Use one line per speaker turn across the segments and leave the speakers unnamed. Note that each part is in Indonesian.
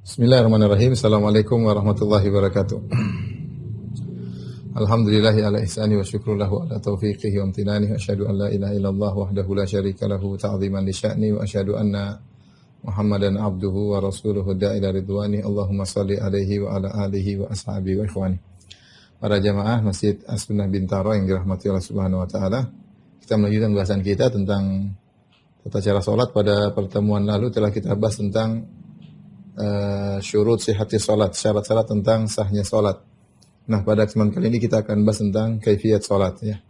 Bismillahirrahmanirrahim. Assalamualaikum warahmatullahi wabarakatuh. Alhamdulillahi ala ihsani wa syukru lahu ala taufiqihi wa amtinani. Asyhadu an la ilaha illallah wahdahu la syarika lahu ta'ziman li sya'ni wa asyhadu anna Muhammadan abduhu wa rasuluhu da'ila ridwani. Allahumma salli alaihi wa ala alihi wa ashabihi wa ikhwani. Para jamaah Masjid As-Sunnah Bintaro yang dirahmati Allah Subhanahu wa taala. Kita melanjutkan bahasan kita tentang tata cara salat. Pada pertemuan lalu telah kita bahas tentang syurut sihhati salat, syarat-syarat tentang sahnya salat. Nah, pada kesempatan kali ini kita akan bahas tentang kaifiyat salat ya.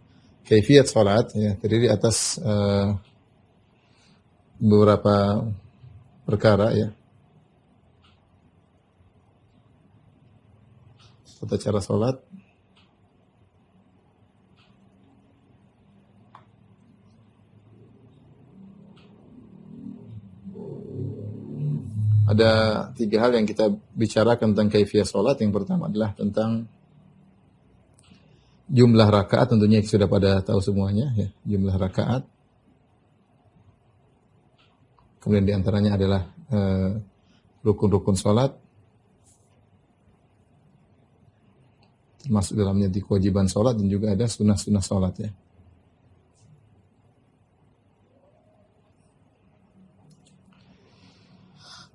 Kaifiyat salat ya terdiri atas beberapa perkara ya. Tata cara salat. Ada tiga hal yang kita bicarakan tentang kaifiyah salat. Yang pertama adalah tentang jumlah rakaat, tentunya sudah pada tahu semuanya ya, jumlah rakaat. Kemudian diantaranya adalah rukun-rukun salat, termasuk dalamnya di kewajiban salat, dan juga ada sunnah-sunnah salat ya.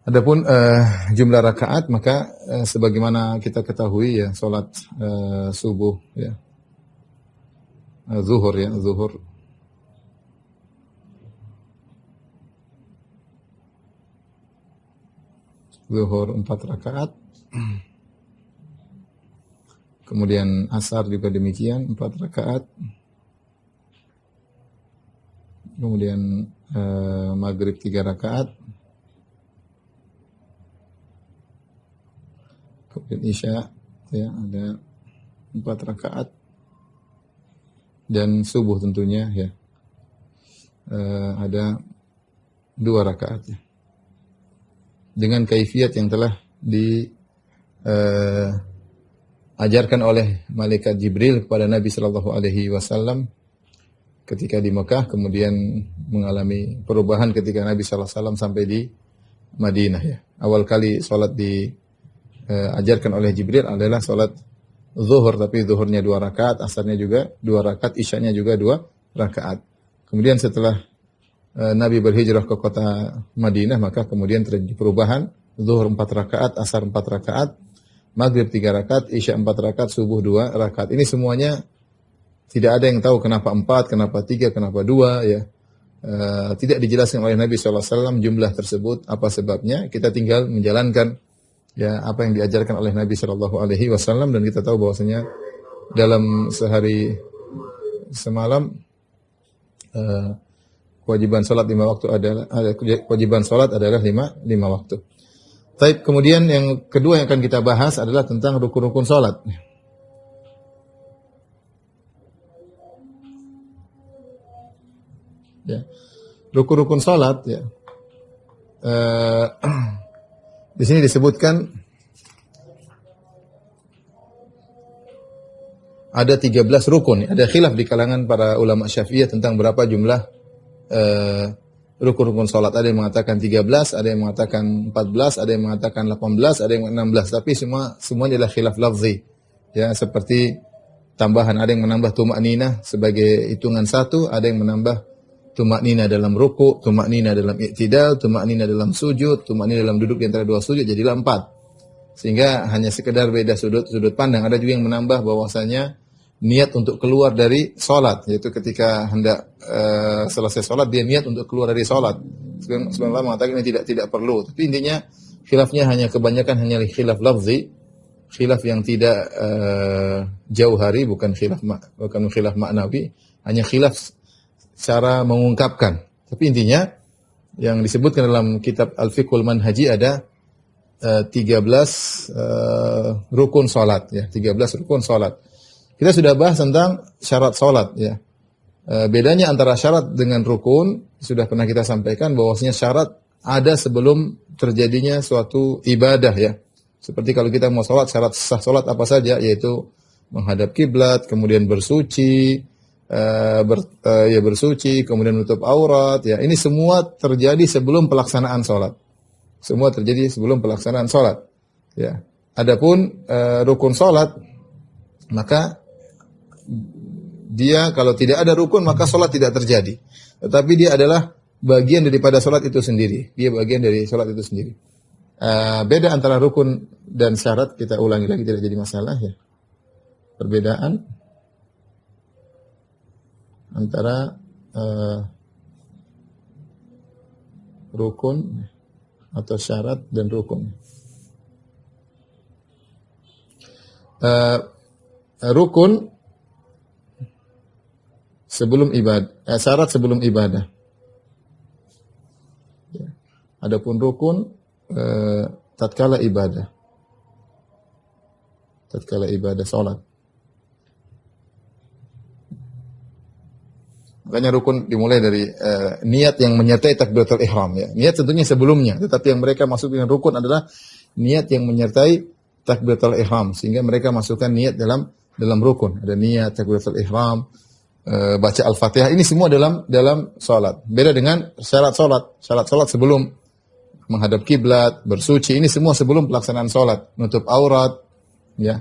Adapun jumlah rakaat, maka sebagaimana kita ketahui ya, salat subuh ya, zuhur ya, zuhur zuhur 4 rakaat. Kemudian asar juga demikian 4 rakaat. Kemudian maghrib 3 rakaat. Kemudian isya ya ada 4 rakaat, dan subuh tentunya ya ada 2 rakaat ya. Dengan kaifiyat yang telah diajarkan oleh malaikat Jibril kepada Nabi sallallahu alaihi wasallam ketika di Mekah, kemudian mengalami perubahan ketika Nabi sallallahu alaihi wasallam sampai di Madinah ya. Awal kali salat ajarkan oleh Jibril adalah salat zuhur, tapi zuhurnya 2 rakaat, asarnya juga 2 rakaat, isyanya juga 2 rakaat. Kemudian setelah Nabi berhijrah ke kota Madinah, maka kemudian terjadi perubahan, zuhur 4 rakaat, asar 4 rakaat, maghrib 3 rakaat, isya 4 rakaat, subuh 2 rakaat. Ini semuanya tidak ada yang tahu kenapa 4, kenapa 3, kenapa 2 ya. Tidak dijelaskan oleh Nabi SAW jumlah tersebut, apa sebabnya. Kita tinggal menjalankan ya apa yang diajarkan oleh Nabi Shallallahu Alaihi Wasallam, dan kita tahu bahwasanya dalam sehari semalam kewajiban salat 5 waktu adalah kewajiban salat adalah 5 waktu. Taib, kemudian yang kedua yang akan kita bahas adalah tentang rukun-rukun salat. Ya. Rukun-rukun salat ya. Di sini disebutkan ada 13 rukun. Ada khilaf di kalangan para ulama Syafi'iyah tentang berapa jumlah rukun-rukun salat. Ada yang mengatakan 13, ada yang mengatakan 14, ada yang mengatakan 18, ada yang 16. Tapi semuanya adalah khilaf lafzi. Ya, seperti tambahan, ada yang menambah tumakninah sebagai hitungan 1, ada yang menambah tumakninah dalam ruku', tumakninah dalam i'tidal, tumakninah dalam sujud, tumakninah dalam duduk di antara 2 sujud, jadilah 4. Sehingga hanya sekedar beda sudut pandang. Ada juga yang menambah bahwasanya niat untuk keluar dari salat, yaitu ketika hendak selesai salat dia niat untuk keluar dari salat. Sebenarnya mengatakan ini tidak perlu. Tapi intinya khilafnya kebanyakan hanya khilaf lafzi, khilaf yang tidak jauhari, bukan khilaf maknawi, hanya khilaf cara mengungkapkan. Tapi intinya yang disebutkan dalam kitab Al-Fiqhul Manhaji ada 13 rukun salat ya, 13 rukun salat. Kita sudah bahas tentang syarat salat ya. Bedanya antara syarat dengan rukun sudah pernah kita sampaikan, bahwasanya syarat ada sebelum terjadinya suatu ibadah ya. Seperti kalau kita mau salat, syarat sah salat apa saja, yaitu menghadap kiblat, kemudian bersuci, bersuci, kemudian menutup aurat ya. Ini semua terjadi sebelum pelaksanaan salat. Semua terjadi sebelum pelaksanaan salat. Ya. Adapun rukun salat, maka dia kalau tidak ada rukun maka salat tidak terjadi. Tetapi dia adalah bagian daripada salat itu sendiri. Dia bagian dari salat itu sendiri. Beda antara rukun dan syarat, kita ulangi lagi tidak jadi masalah ya. Perbedaan antara rukun atau syarat dan rukun. Rukun sebelum ibadah, syarat sebelum ibadah. Ya. Adapun rukun tatkala ibadah. Tatkala ibadah salat. Makanya rukun dimulai dari niat yang menyertai takbiratul ihram ya. Niat tentunya sebelumnya, tetapi yang mereka masuk dengan rukun adalah niat yang menyertai takbiratul ihram, sehingga mereka masukkan niat dalam rukun. Ada niat takbiratul ihram, baca Al-Fatihah, ini semua dalam salat. Beda dengan syarat salat. Syarat salat sebelum menghadap kiblat, bersuci, ini semua sebelum pelaksanaan salat, menutup aurat ya.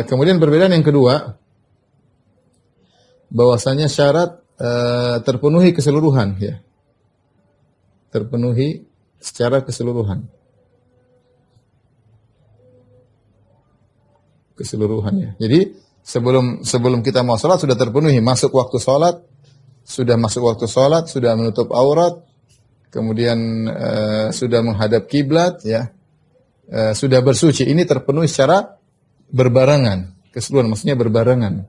Kemudian perbedaan yang kedua, bahwasanya syarat terpenuhi keseluruhan ya. Terpenuhi secara keseluruhan. Keseluruhan ya. Jadi sebelum kita mau salat sudah terpenuhi, masuk waktu salat, sudah menutup aurat, kemudian sudah menghadap kiblat ya. Sudah bersuci, ini terpenuhi secara berbarengan. Keseluruhan maksudnya berbarengan.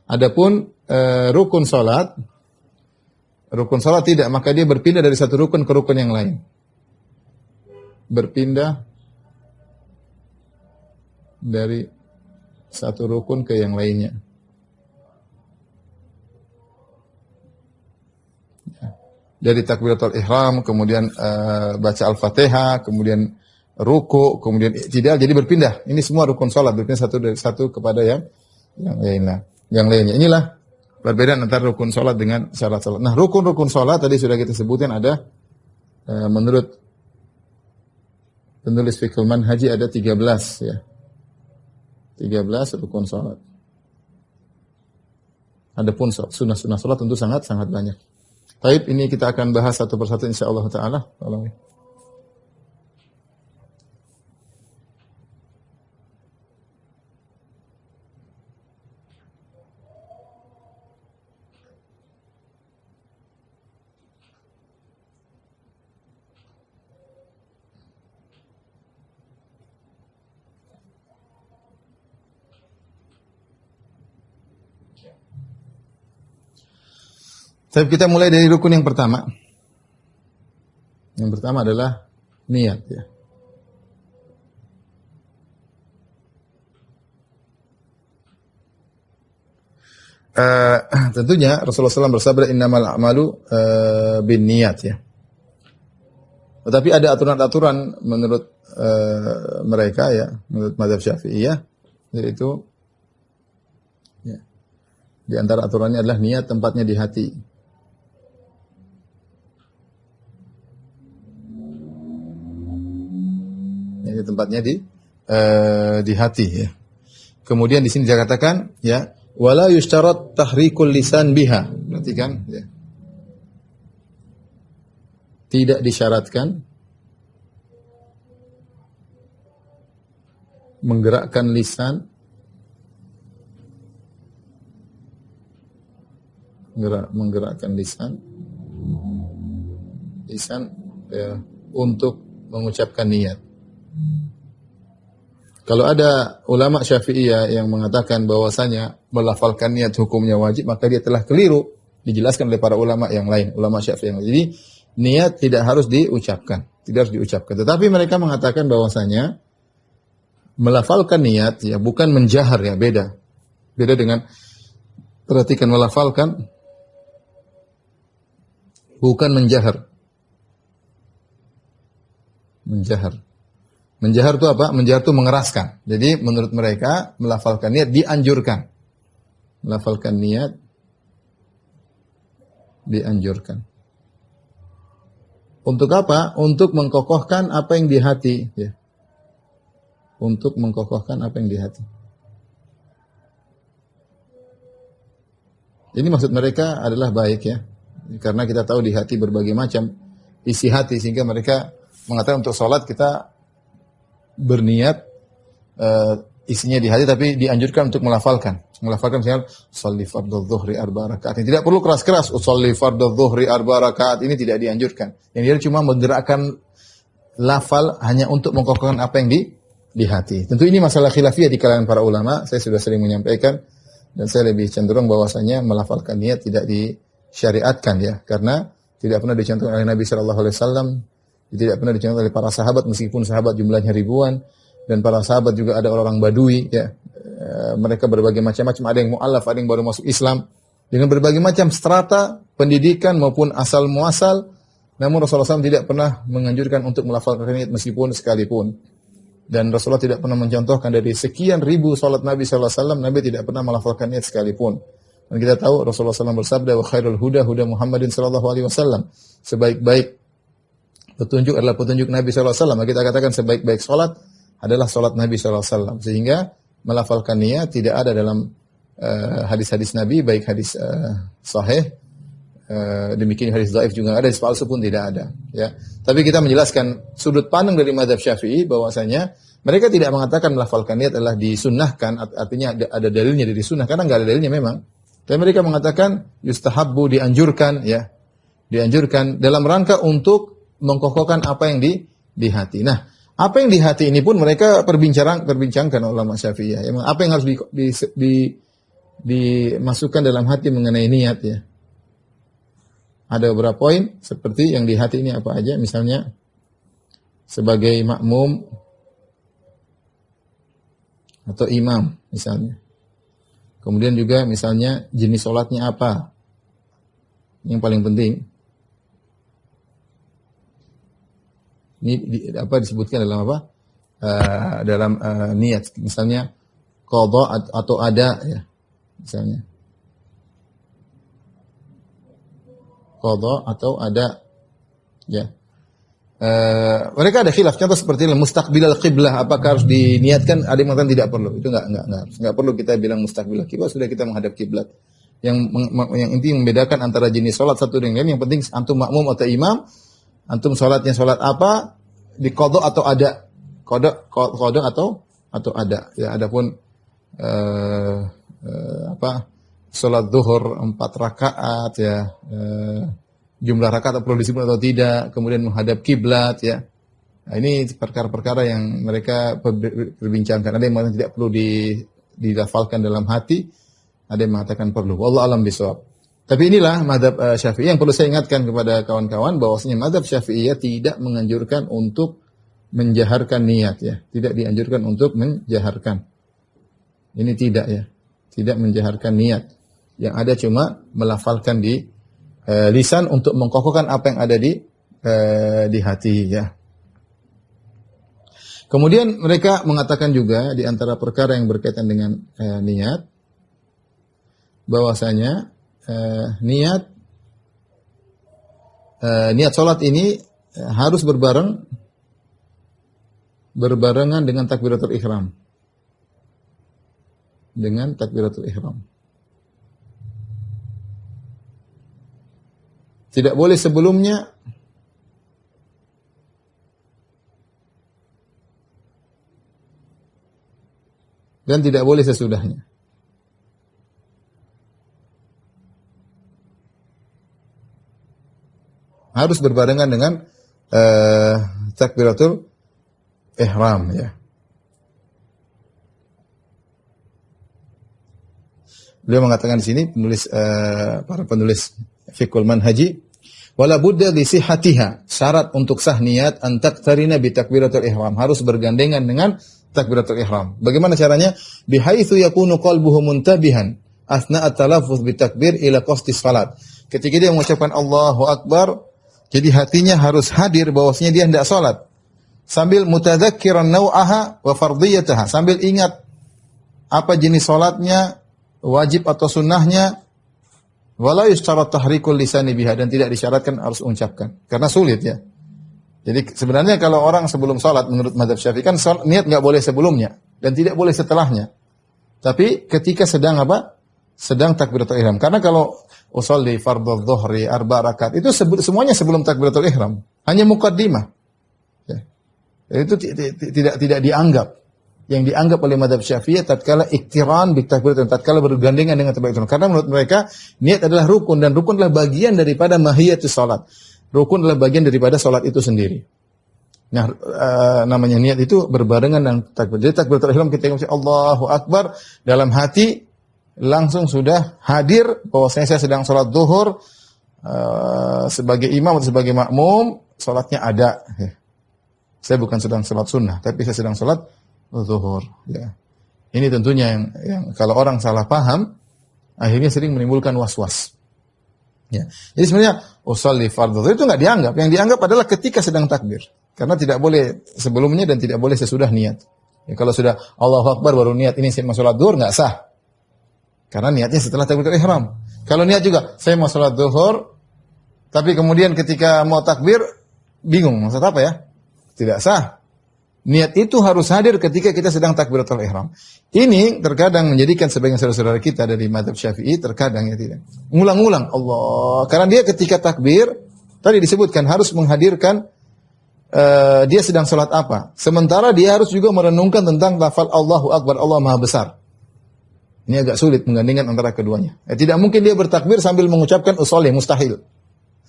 Adapun rukun salat tidak, maka dia berpindah dari satu rukun ke rukun yang lain. Berpindah dari satu rukun ke yang lainnya. Dari takbiratul ihram, kemudian baca Al-Fatihah, kemudian ruku, kemudian i'tidal, jadi berpindah. Ini semua rukun salat, berpindah satu dari satu kepada yang lainnya. Yang lainnya. Inilah perbedaan antara rukun salat dengan syarat salat. Nah, rukun-rukun salat tadi sudah kita sebutkan ada menurut penulis Fiqhul Manhaji ada 13 ya. 13 rukun salat. Adapun sunnah-sunnah salat tentu sangat banyak. Baik, ini kita akan bahas satu persatu insyaallah taala. Tolong. Tapi kita mulai dari rukun yang pertama. Yang pertama adalah niat ya. Tentunya Rasulullah SAW bersabda innamal a'malu bin niat ya. Tetapi ada aturan-aturan menurut mereka ya, menurut mazhab Syafi'iyah, yaitu ya, di antara aturannya adalah niat tempatnya di hati. Ini tempatnya di hati ya. Kemudian di sini dia katakan ya, wala yushtarat tahrikul lisan biha. Perhatikan ya. Tidak disyaratkan menggerakkan lisan menggerakkan lisan ya, untuk mengucapkan niat. Kalau ada ulama Syafi'iyah yang mengatakan bahwasanya melafalkan niat hukumnya wajib, maka dia telah keliru. Dijelaskan oleh para ulama yang lain, ulama Syafi'iyah. Jadi niat tidak harus diucapkan, Tetapi mereka mengatakan bahwasanya melafalkan niat ya bukan menjahar ya, beda. Beda dengan perhatikan melafalkan bukan menjahar. Menjahar itu apa? Menjahar itu mengeraskan. Jadi menurut mereka melafalkan niat dianjurkan. Melafalkan niat dianjurkan. Untuk apa? Untuk mengkokohkan apa yang di hati, ya. Untuk mengkokohkan apa yang di hati. Ini maksud mereka adalah baik, ya. Karena kita tahu di hati berbagai macam isi hati, sehingga mereka mengatakan untuk sholat kita berniat isinya di hati, tapi dianjurkan untuk melafalkan. Melafalkan misalnya sholli fardhu dhuhri arba'a rakaat. Tidak perlu keras-keras sholli fardhu dhuhri arba'a rakaat, ini tidak dianjurkan. Yang dia cuma menggerakkan lafal hanya untuk mengkokohkan apa yang di hati. Tentu ini masalah khilafiyah di kalangan para ulama. Saya sudah sering menyampaikan dan saya lebih cenderung bahwasanya melafalkan niat tidak disyariatkan, ya, karena tidak pernah dicontohkan oleh Nabi sallallahu alaihi wasallam, tidak pernah dicontohkan oleh para sahabat, meskipun sahabat jumlahnya ribuan dan para sahabat juga ada orang Badui, ya. Mereka berbagai macam-macam, ada yang mu'alaf, ada yang baru masuk Islam dengan berbagai macam strata pendidikan maupun asal muasal. Namun Rasulullah SAW tidak pernah menganjurkan untuk melafalkan niat meskipun sekalipun. Dan Rasulullah tidak pernah mencontohkan dari sekian ribu salat Nabi SAW, Nabi tidak pernah melafalkan niat sekalipun. Dan kita tahu Rasulullah SAW bersabda, wa khairul huda huda Muhammadin sallallahu alaihi wasallam. Sebaik-baik petunjuk adalah petunjuk Nabi SAW. Kita katakan sebaik-baik salat adalah salat Nabi SAW. Sehingga melafalkan niat tidak ada dalam hadis-hadis Nabi, baik hadis sahih, demikian hadis dhaif juga ada, hadis palsu pun tidak ada, ya. Tapi kita menjelaskan sudut pandang dari mazhab Syafi'i bahwasanya mereka tidak mengatakan melafalkan niat adalah disunnahkan, artinya ada dalilnya dari sunnah, karena enggak ada dalilnya memang. Tapi mereka mengatakan yustahabbu, dianjurkan, ya. Dianjurkan dalam rangka untuk mengkokohkan apa yang di hati. Nah, apa yang di hati ini pun mereka perbincangkan ulama Syafi'iyah. Apa yang harus dimasukkan dalam hati mengenai niat, ya. Ada beberapa poin seperti yang di hati ini apa aja, misalnya sebagai makmum atau imam misalnya. Kemudian juga misalnya jenis sholatnya apa. Yang paling penting. Ini disebutkan dalam apa? Dalam niat. Misalnya qadha atau ada, ya. Misalnya qadha atau ada, ya. Mereka ada khilaf. Contoh seperti mustaqbilal qiblah, apakah harus diniatkan? Ada yang mengatakan tidak perlu. Itu enggak perlu kita bilang mustaqbilal qiblah, sudah kita menghadap kiblat. Yang inti membedakan antara jenis salat satu dengan lain, yang penting antum makmum atau imam, antum salatnya salat apa, di qadha atau ada. Qadha atau ada. Ya, adapun salat zuhur 4 rakaat, ya. Jumlah rakaat perlu disebut atau tidak, kemudian menghadap kiblat, ya. Nah, ini perkara-perkara yang mereka perbincangkan. Ada yang mengatakan tidak perlu dilafalkan dalam hati, ada yang mengatakan perlu. Wallahu a'lam bishawab. Tapi inilah mazhab Syafi'i yang perlu saya ingatkan kepada kawan-kawan bahwasanya mazhab Syafi'iyah tidak menganjurkan untuk menjaharkan niat, ya. Tidak dianjurkan untuk menjaharkan. Ini tidak, ya. Tidak menjaharkan niat. Yang ada cuma melafalkan di lisan untuk mengkokohkan apa yang ada di hati, ya. Kemudian mereka mengatakan juga di antara perkara yang berkaitan dengan niat bahwasanya niat salat ini harus berbarengan dengan takbiratul ihram. Dengan takbiratul ihram. Tidak boleh sebelumnya, dan tidak boleh sesudahnya. Harus berbarengan dengan takbiratul ihram, ya. Beliau mengatakan di sini para penulis Fiqhul Manhaji, wala budda li sihhatiha, syarat untuk sah niat an taqtarina bi takbiratul ihram, harus bergandengan dengan takbiratul ihram. Bagaimana caranya? Bihaitsu yakunu qalbuhu muntabihan asna at-talaffuz bi takbir ila qasdi salat. Ketika dia mengucapkan Allahu Akbar, jadi hatinya harus hadir bahwasanya dia hendak salat. Sambil mutadzakkiran nau'aha wa fardhiyataha, sambil ingat apa jenis salatnya, wajib atau sunnahnya, Wala yusyarat tahrikul lisani biha, dan tidak disyaratkan harus mengucapkan. Karena sulit ya. Jadi sebenarnya kalau orang sebelum salat menurut mazhab Syafi'i kan niat enggak boleh sebelumnya dan tidak boleh setelahnya. Tapi ketika sedang apa? Sedang takbiratul ihram. Karena kalau usolli fardhu dhuhri 4 rakaat itu semuanya sebelum takbiratul ihram. Hanya muqaddimah. Ya. Itu tidak dianggap. Yang dianggap oleh mazhab Syafi'i tatkala iktiran bi takbiratul, tatkala bergandengan dengan takbiratul. Karena menurut mereka niat adalah rukun, dan rukun adalah bagian daripada mahiyatus salat. Rukun adalah bagian daripada salat itu sendiri. Nah, namanya niat itu berbarengan dengan takbir. Jadi takbiratul ihram kita ingat Allahu Akbar, dalam hati langsung sudah hadir bahwasanya saya sedang salat zuhur, sebagai imam atau sebagai makmum, salatnya ada. Saya bukan sedang salat sunnah, tapi saya sedang salat zuhur. Ya. Ini tentunya yang kalau orang salah paham, akhirnya sering menimbulkan was-was. Ya. Jadi sebenarnya usolli fardhu itu enggak dianggap. Yang dianggap adalah ketika sedang takbir. Karena tidak boleh sebelumnya dan tidak boleh sesudah niat. Ya, kalau sudah Allahu Akbar baru niat ini saya mau salat zuhur, enggak sah. Karena niatnya setelah takbiratul ihram. Kalau niat juga saya mau salat zuhur, tapi kemudian ketika mau takbir bingung maksud apa ya? Tidak sah. Niat itu harus hadir ketika kita sedang takbiratul ihram. Ini terkadang menjadikan sebagian saudara-saudara kita dari mazhab Syafi'i terkadang ya tidak. Ngulang-ngulang Allah. Karena dia ketika takbir tadi disebutkan harus menghadirkan dia sedang salat apa. Sementara dia harus juga merenungkan tentang lafal Allahu Akbar, Allah Maha Besar. Ini agak sulit menggandingkan antara keduanya. Tidak mungkin dia bertakbir sambil mengucapkan usolli, mustahil.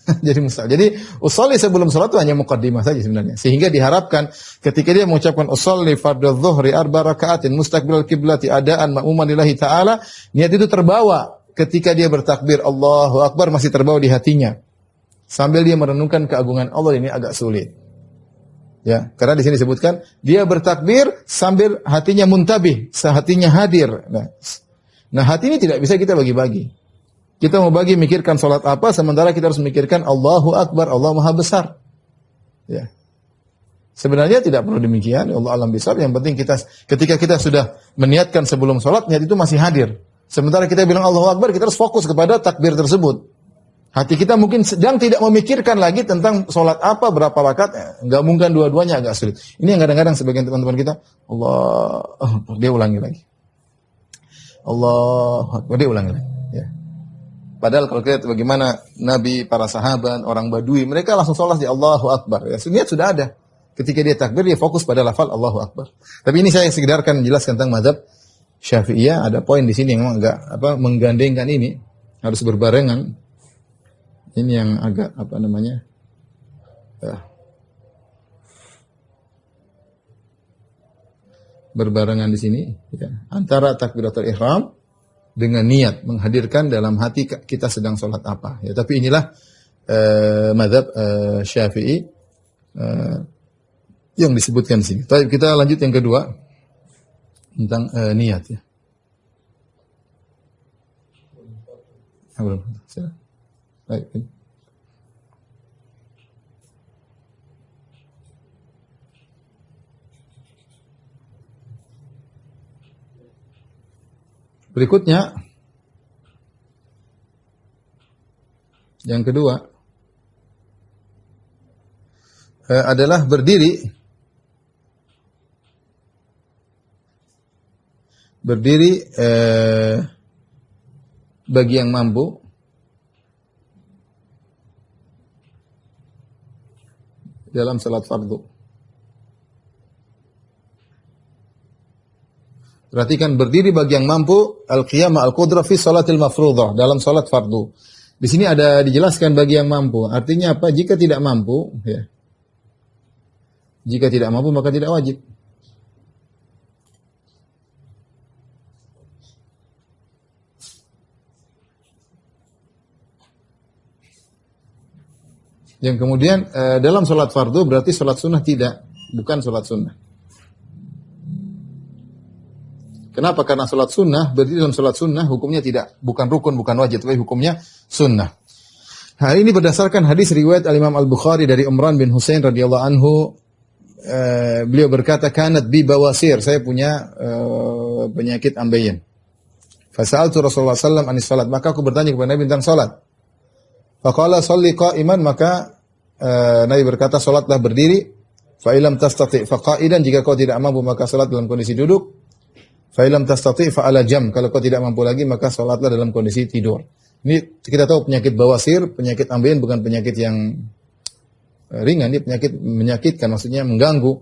Jadi mustahil. Jadi usolli sebelum salat itu hanya muqaddimah saja sebenarnya. Sehingga diharapkan ketika dia mengucapkan usolli fardhu dhuhri 4 rakaatin mustaqbilal kiblati adaan ma'muman lillahi ta'ala, niat itu terbawa ketika dia bertakbir Allahu Akbar, masih terbawa di hatinya. Sambil dia merenungkan keagungan Allah, ini agak sulit. Ya, karena di sini disebutkan dia bertakbir sambil hatinya muntabih, sehatinya hadir. Nah, hati ini tidak bisa kita bagi-bagi. Kita mau bagi mikirkan salat apa, sementara kita harus memikirkan Allahu Akbar, Allah Maha Besar. Ya. Sebenarnya tidak perlu demikian, Allah alam bisar. Yang penting kita ketika kita sudah meniatkan sebelum salat, niat itu masih hadir. Sementara kita bilang Allahu Akbar, kita harus fokus kepada takbir tersebut. Hati kita mungkin sedang tidak memikirkan lagi tentang salat apa, berapa rakaat, gabungkan dua-duanya agak sulit. Ini yang kadang-kadang sebagian teman-teman kita, Allah, dia ulangi lagi. Allah, dia ulangi lagi. Ya. Padahal kalau kita lihat bagaimana Nabi, para sahabat, orang Badui, mereka langsung sholat di Allahu Akbar. Ya, niat sudah ada. Ketika dia takbir, dia fokus pada lafal Allahu Akbar. Tapi ini saya sekedarkan menjelaskan tentang mazhab Syafi'iyah. Ada poin di sini yang memang agak menggandengkan ini, harus berbarengan. Ini yang agak berbarengan di sini. Ya. Antara takbiratul ihram dengan niat menghadirkan dalam hati kita sedang sholat apa. Ya, tapi inilah mazhab Syafi'i yang disebutkan di sini. Baik, kita lanjut yang kedua tentang niat ya. Baik. Berikutnya, yang kedua adalah berdiri bagi yang mampu dalam salat fardu. Perhatikan, berdiri bagi yang mampu, al-qiyamah al-qudrah fi salatil mafruḍah, dalam salat fardu. Di sini ada dijelaskan bagi yang mampu. Artinya apa? Jika tidak mampu, ya. Jika tidak mampu maka tidak wajib. Yang kemudian dalam salat fardu berarti salat sunnah tidak, bukan salat sunnah. Kenapa? Karena salat sunnah, berarti dalam salat sunnah hukumnya tidak, bukan rukun, bukan wajib, tapi hukumnya sunnah. Hal ini berdasarkan hadis riwayat Al-Imam Al-Bukhari dari Imran bin Husain radhiyallahu anhu. Beliau berkata, kanat bi bawasir, saya punya penyakit ambeien. Fasa'altu Rasulullah sallallahu alaihi wasallam anis salat, maka aku bertanya kepada Nabi tentang salat. Faqala shalli qa'iman, maka Nabi berkata salatlah berdiri. Fa illam tastati' fa qa'idan, jika kau tidak mampu maka salat dalam kondisi duduk. Fa illam tastati' fa ala jam, kalau kau tidak mampu lagi maka salatlah dalam kondisi tidur. Ini kita tahu penyakit bawasir, penyakit ambeien bukan penyakit yang ringan, ini penyakit menyakitkan, maksudnya mengganggu.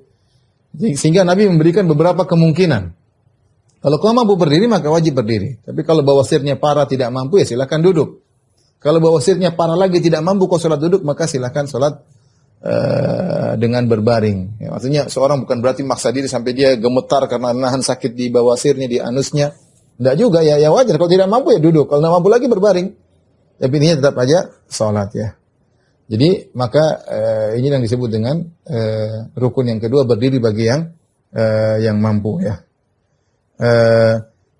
Sehingga Nabi memberikan beberapa kemungkinan. Kalau kau mampu berdiri maka wajib berdiri. Tapi kalau bawasirnya parah tidak mampu ya silakan duduk. Kalau bawasirnya parah lagi tidak mampu kau salat duduk maka silakan salat dengan berbaring. Ya, maksudnya seorang bukan berarti maksa diri sampai dia gemetar karena nahan sakit di bawasirnya, di anusnya. Tidak juga ya, ya wajar. Kalau tidak mampu ya duduk. Kalau tidak mampu lagi berbaring. Tapi intinya tetap aja salat ya. Jadi maka ini yang disebut dengan rukun yang kedua, berdiri bagi yang mampu ya.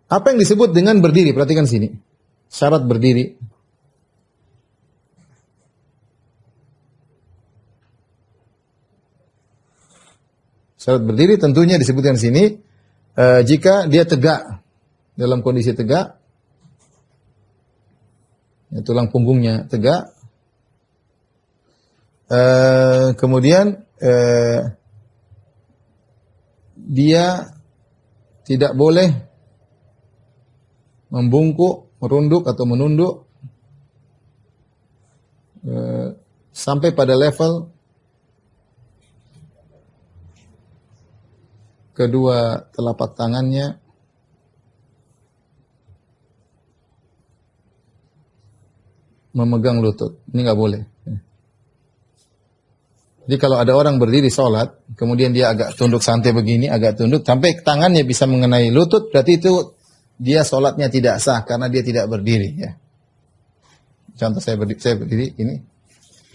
Apa yang disebut dengan berdiri? Perhatikan sini. Syarat berdiri. Syarat berdiri tentunya disebutkan sini jika dia tegak, dalam kondisi tegak, ya, tulang punggungnya tegak, kemudian dia tidak boleh membungkuk, merunduk atau menunduk sampai pada level kedua telapak tangannya memegang lutut. Ini nggak boleh. Jadi kalau ada orang berdiri sholat, kemudian dia agak tunduk santai begini, agak tunduk, sampai tangannya bisa mengenai lutut, berarti itu dia sholatnya tidak sah karena dia tidak berdiri. Ya. Contoh saya berdiri ini.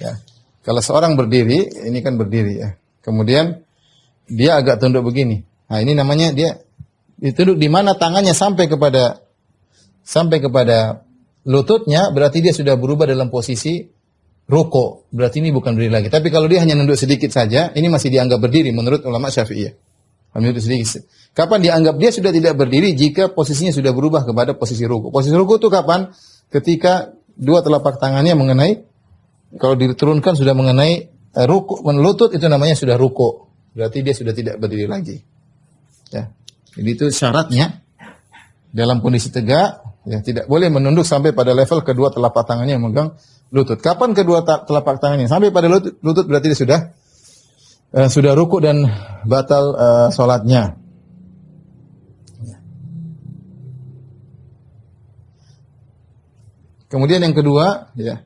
Ya. Kalau seorang berdiri, ini kan berdiri ya. Kemudian dia agak tunduk begini. Nah ini namanya dia ditunduk di mana tangannya sampai kepada lututnya, berarti dia sudah berubah dalam posisi ruko. Berarti ini bukan berdiri lagi. Tapi kalau dia hanya nunduk sedikit saja, ini masih dianggap berdiri menurut ulama Syafi'iyah. Nunduk sedikit. Kapan dianggap dia sudah tidak berdiri? Jika posisinya sudah berubah kepada posisi ruko. Posisi ruko itu kapan? Ketika dua telapak tangannya mengenai, kalau diturunkan sudah mengenai ruko, lutut, itu namanya sudah ruko. Berarti dia sudah tidak berdiri lagi. Ya. Jadi itu syaratnya dalam kondisi tegak, ya, tidak boleh menunduk sampai pada level kedua telapak tangannya memegang lutut. Kapan kedua telapak tangannya sampai pada lutut berarti dia sudah ruku dan batal salatnya. Kemudian yang kedua, ya,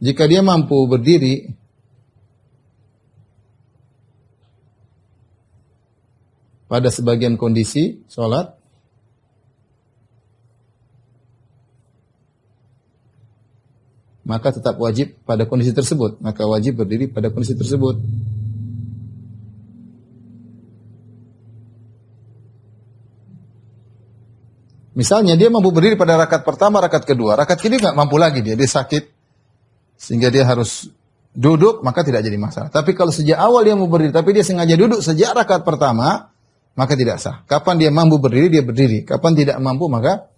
jika dia mampu berdiri pada sebagian kondisi salat, maka tetap wajib pada kondisi tersebut. Maka wajib berdiri pada kondisi tersebut. Misalnya dia mampu berdiri pada rakaat pertama, rakaat kedua. Rakaat kedua nggak mampu lagi dia sakit. Sehingga dia harus duduk, maka tidak jadi masalah. Tapi kalau sejak awal dia mau berdiri, tapi dia sengaja duduk sejak rakaat pertama, maka tidak sah. Kapan dia mampu berdiri, dia berdiri. Kapan tidak mampu, maka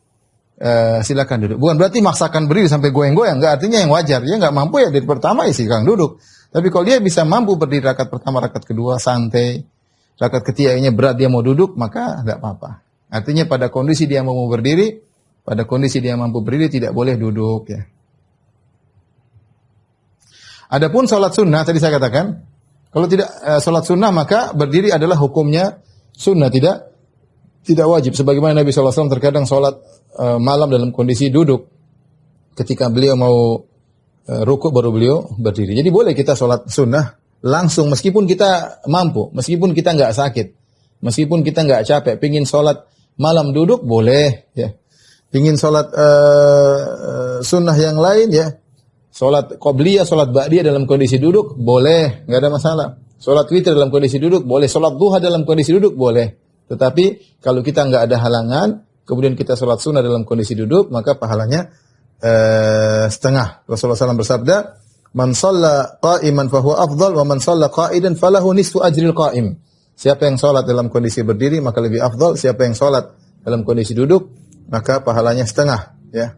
silakan duduk. Bukan berarti maksakan berdiri sampai goyang-goyang. Enggak, artinya yang wajar. Dia enggak mampu ya dari pertama ya silakan duduk. Tapi kalau dia bisa mampu berdiri rakaat pertama, rakaat kedua santai, rakaat ketiganya berat dia mau duduk, maka enggak apa-apa. Artinya pada kondisi dia mau berdiri, pada kondisi dia mampu berdiri tidak boleh duduk ya. Adapun salat sunnah tadi saya katakan, kalau tidak salat sunnah maka berdiri adalah hukumnya sunnah, tidak wajib. Sebagaimana Nabi SAW terkadang salat malam dalam kondisi duduk. Ketika beliau mau rukuk baru beliau berdiri. Jadi boleh kita salat sunnah langsung meskipun kita mampu, meskipun kita enggak sakit, meskipun kita enggak capek, pengin salat malam duduk boleh ya. Pengin salat sunnah yang lain ya. Salat qabliyah, salat ba'diyah dalam kondisi duduk boleh, enggak ada masalah. Salat witir dalam kondisi duduk boleh, salat duha dalam kondisi duduk boleh. Tetapi kalau kita enggak ada halangan, kemudian kita salat sunnah dalam kondisi duduk, maka pahalanya setengah. Rasulullah SAW bersabda, "Man shalla qa'iman fahuwa afdal, wa man shalla qa'idan falahu nisfu ajril qa'im." Siapa yang salat dalam kondisi berdiri maka lebih afdal, siapa yang salat dalam kondisi duduk maka pahalanya setengah, ya.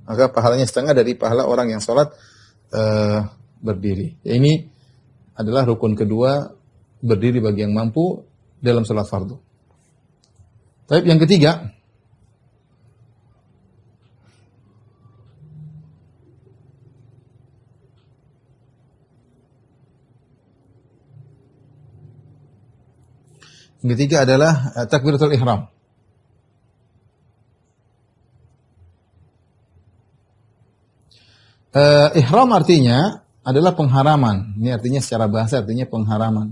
Maka pahalanya setengah dari pahala orang yang sholat berdiri. Ya, ini adalah rukun kedua, berdiri bagi yang mampu dalam sholat fardu. Tapi yang ketiga, adalah takbiratul ihram. Ihram artinya adalah pengharaman. Ini artinya secara bahasa artinya pengharaman.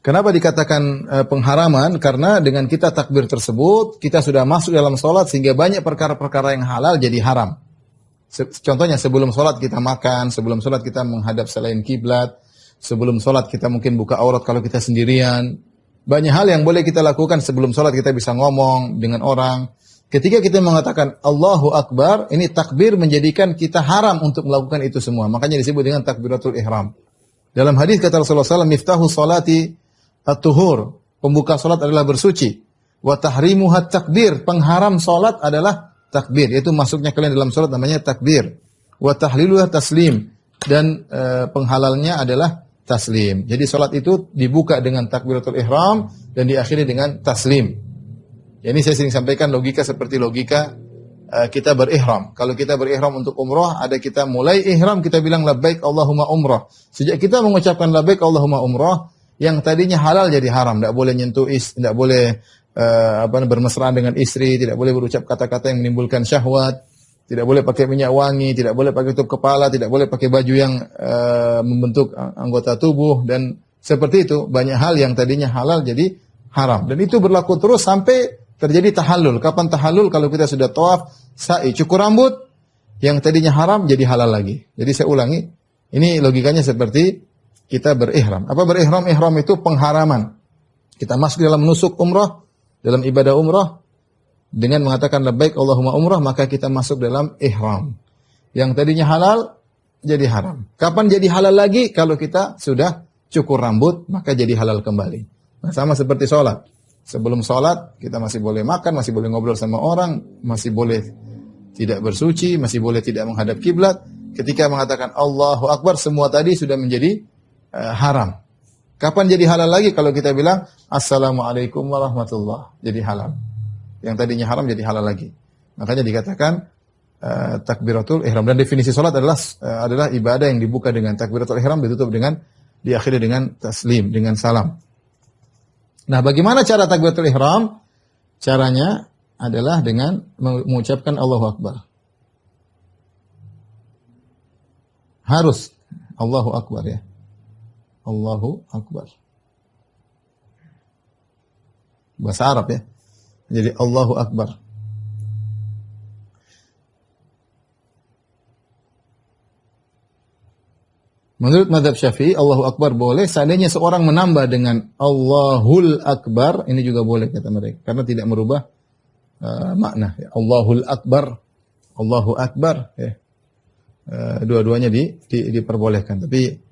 Kenapa dikatakan pengharaman? Karena dengan kita takbir tersebut, kita sudah masuk dalam sholat sehingga banyak perkara-perkara yang halal jadi haram. Contohnya sebelum sholat kita makan, sebelum sholat kita menghadap selain kiblat, sebelum sholat kita mungkin buka aurat kalau kita sendirian. Banyak hal yang boleh kita lakukan sebelum sholat, kita bisa ngomong dengan orang. Ketika kita mengatakan Allahu Akbar, ini takbir menjadikan kita haram untuk melakukan itu semua. Makanya disebut dengan takbiratul ihram. Dalam hadis kata Rasulullah SAW, miftahu salati at-tuhur. Pembuka salat adalah bersuci. Wa tahrimuha takbir. Pengharam salat adalah takbir. Yaitu masuknya kalian dalam salat namanya takbir. Wa tahliluha taslim. Dan penghalalnya adalah taslim. Jadi salat itu dibuka dengan takbiratul ihram dan diakhiri dengan taslim. Ya, ini saya sering sampaikan logika seperti logika kita berihram. Kalau kita berihram untuk umrah, ada kita mulai ihram, kita bilang labbaik Allahumma umrah. Sejak kita mengucapkan labbaik Allahumma umrah, yang tadinya halal jadi haram. Tidak boleh nyentuh tidak boleh bermesraan dengan istri, tidak boleh berucap kata-kata yang menimbulkan syahwat, tidak boleh pakai minyak wangi, tidak boleh pakai tutup kepala, tidak boleh pakai baju yang membentuk anggota tubuh, dan seperti itu. Banyak hal yang tadinya halal jadi haram. Dan itu berlaku terus sampai terjadi tahallul. Kapan tahallul? Kalau kita sudah tawaf, sa'i, cukur rambut, yang tadinya haram jadi halal lagi. Jadi saya ulangi, ini logikanya seperti kita berihram. Apa berihram? Ihram itu pengharaman. Kita masuk dalam menusuk umrah, dalam ibadah umrah, dengan mengatakan labbaik Allahumma umrah, maka kita masuk dalam ihram. Yang tadinya halal, jadi haram. Kapan jadi halal lagi? Kalau kita sudah cukur rambut, maka jadi halal kembali. Nah, sama seperti sholat. Sebelum sholat, kita masih boleh makan, masih boleh ngobrol sama orang, masih boleh tidak bersuci, masih boleh tidak menghadap kiblat. Ketika mengatakan Allahu Akbar, semua tadi sudah menjadi haram. Kapan jadi halal lagi? Kalau kita bilang Assalamualaikum warahmatullah, jadi halal. Yang tadinya haram jadi halal lagi. Makanya dikatakan takbiratul ihram. Dan definisi sholat adalah ibadah yang dibuka dengan takbiratul ihram, ditutup dengan, diakhiri dengan taslim, dengan salam. Nah, bagaimana cara takbiratul ihram? Caranya adalah dengan mengucapkan Allahu Akbar. Harus Allahu Akbar, ya. Allahu Akbar. Bahasa Arab, ya. Jadi Allahu Akbar. Menurut mazhab Syafi'i, Allahu Akbar boleh. Seandainya seorang menambah dengan Allahul Akbar, ini juga boleh kata mereka, karena tidak merubah makna. Ya. Allahul Akbar, Allahu Akbar, ya. Dua-duanya diperbolehkan. Tapi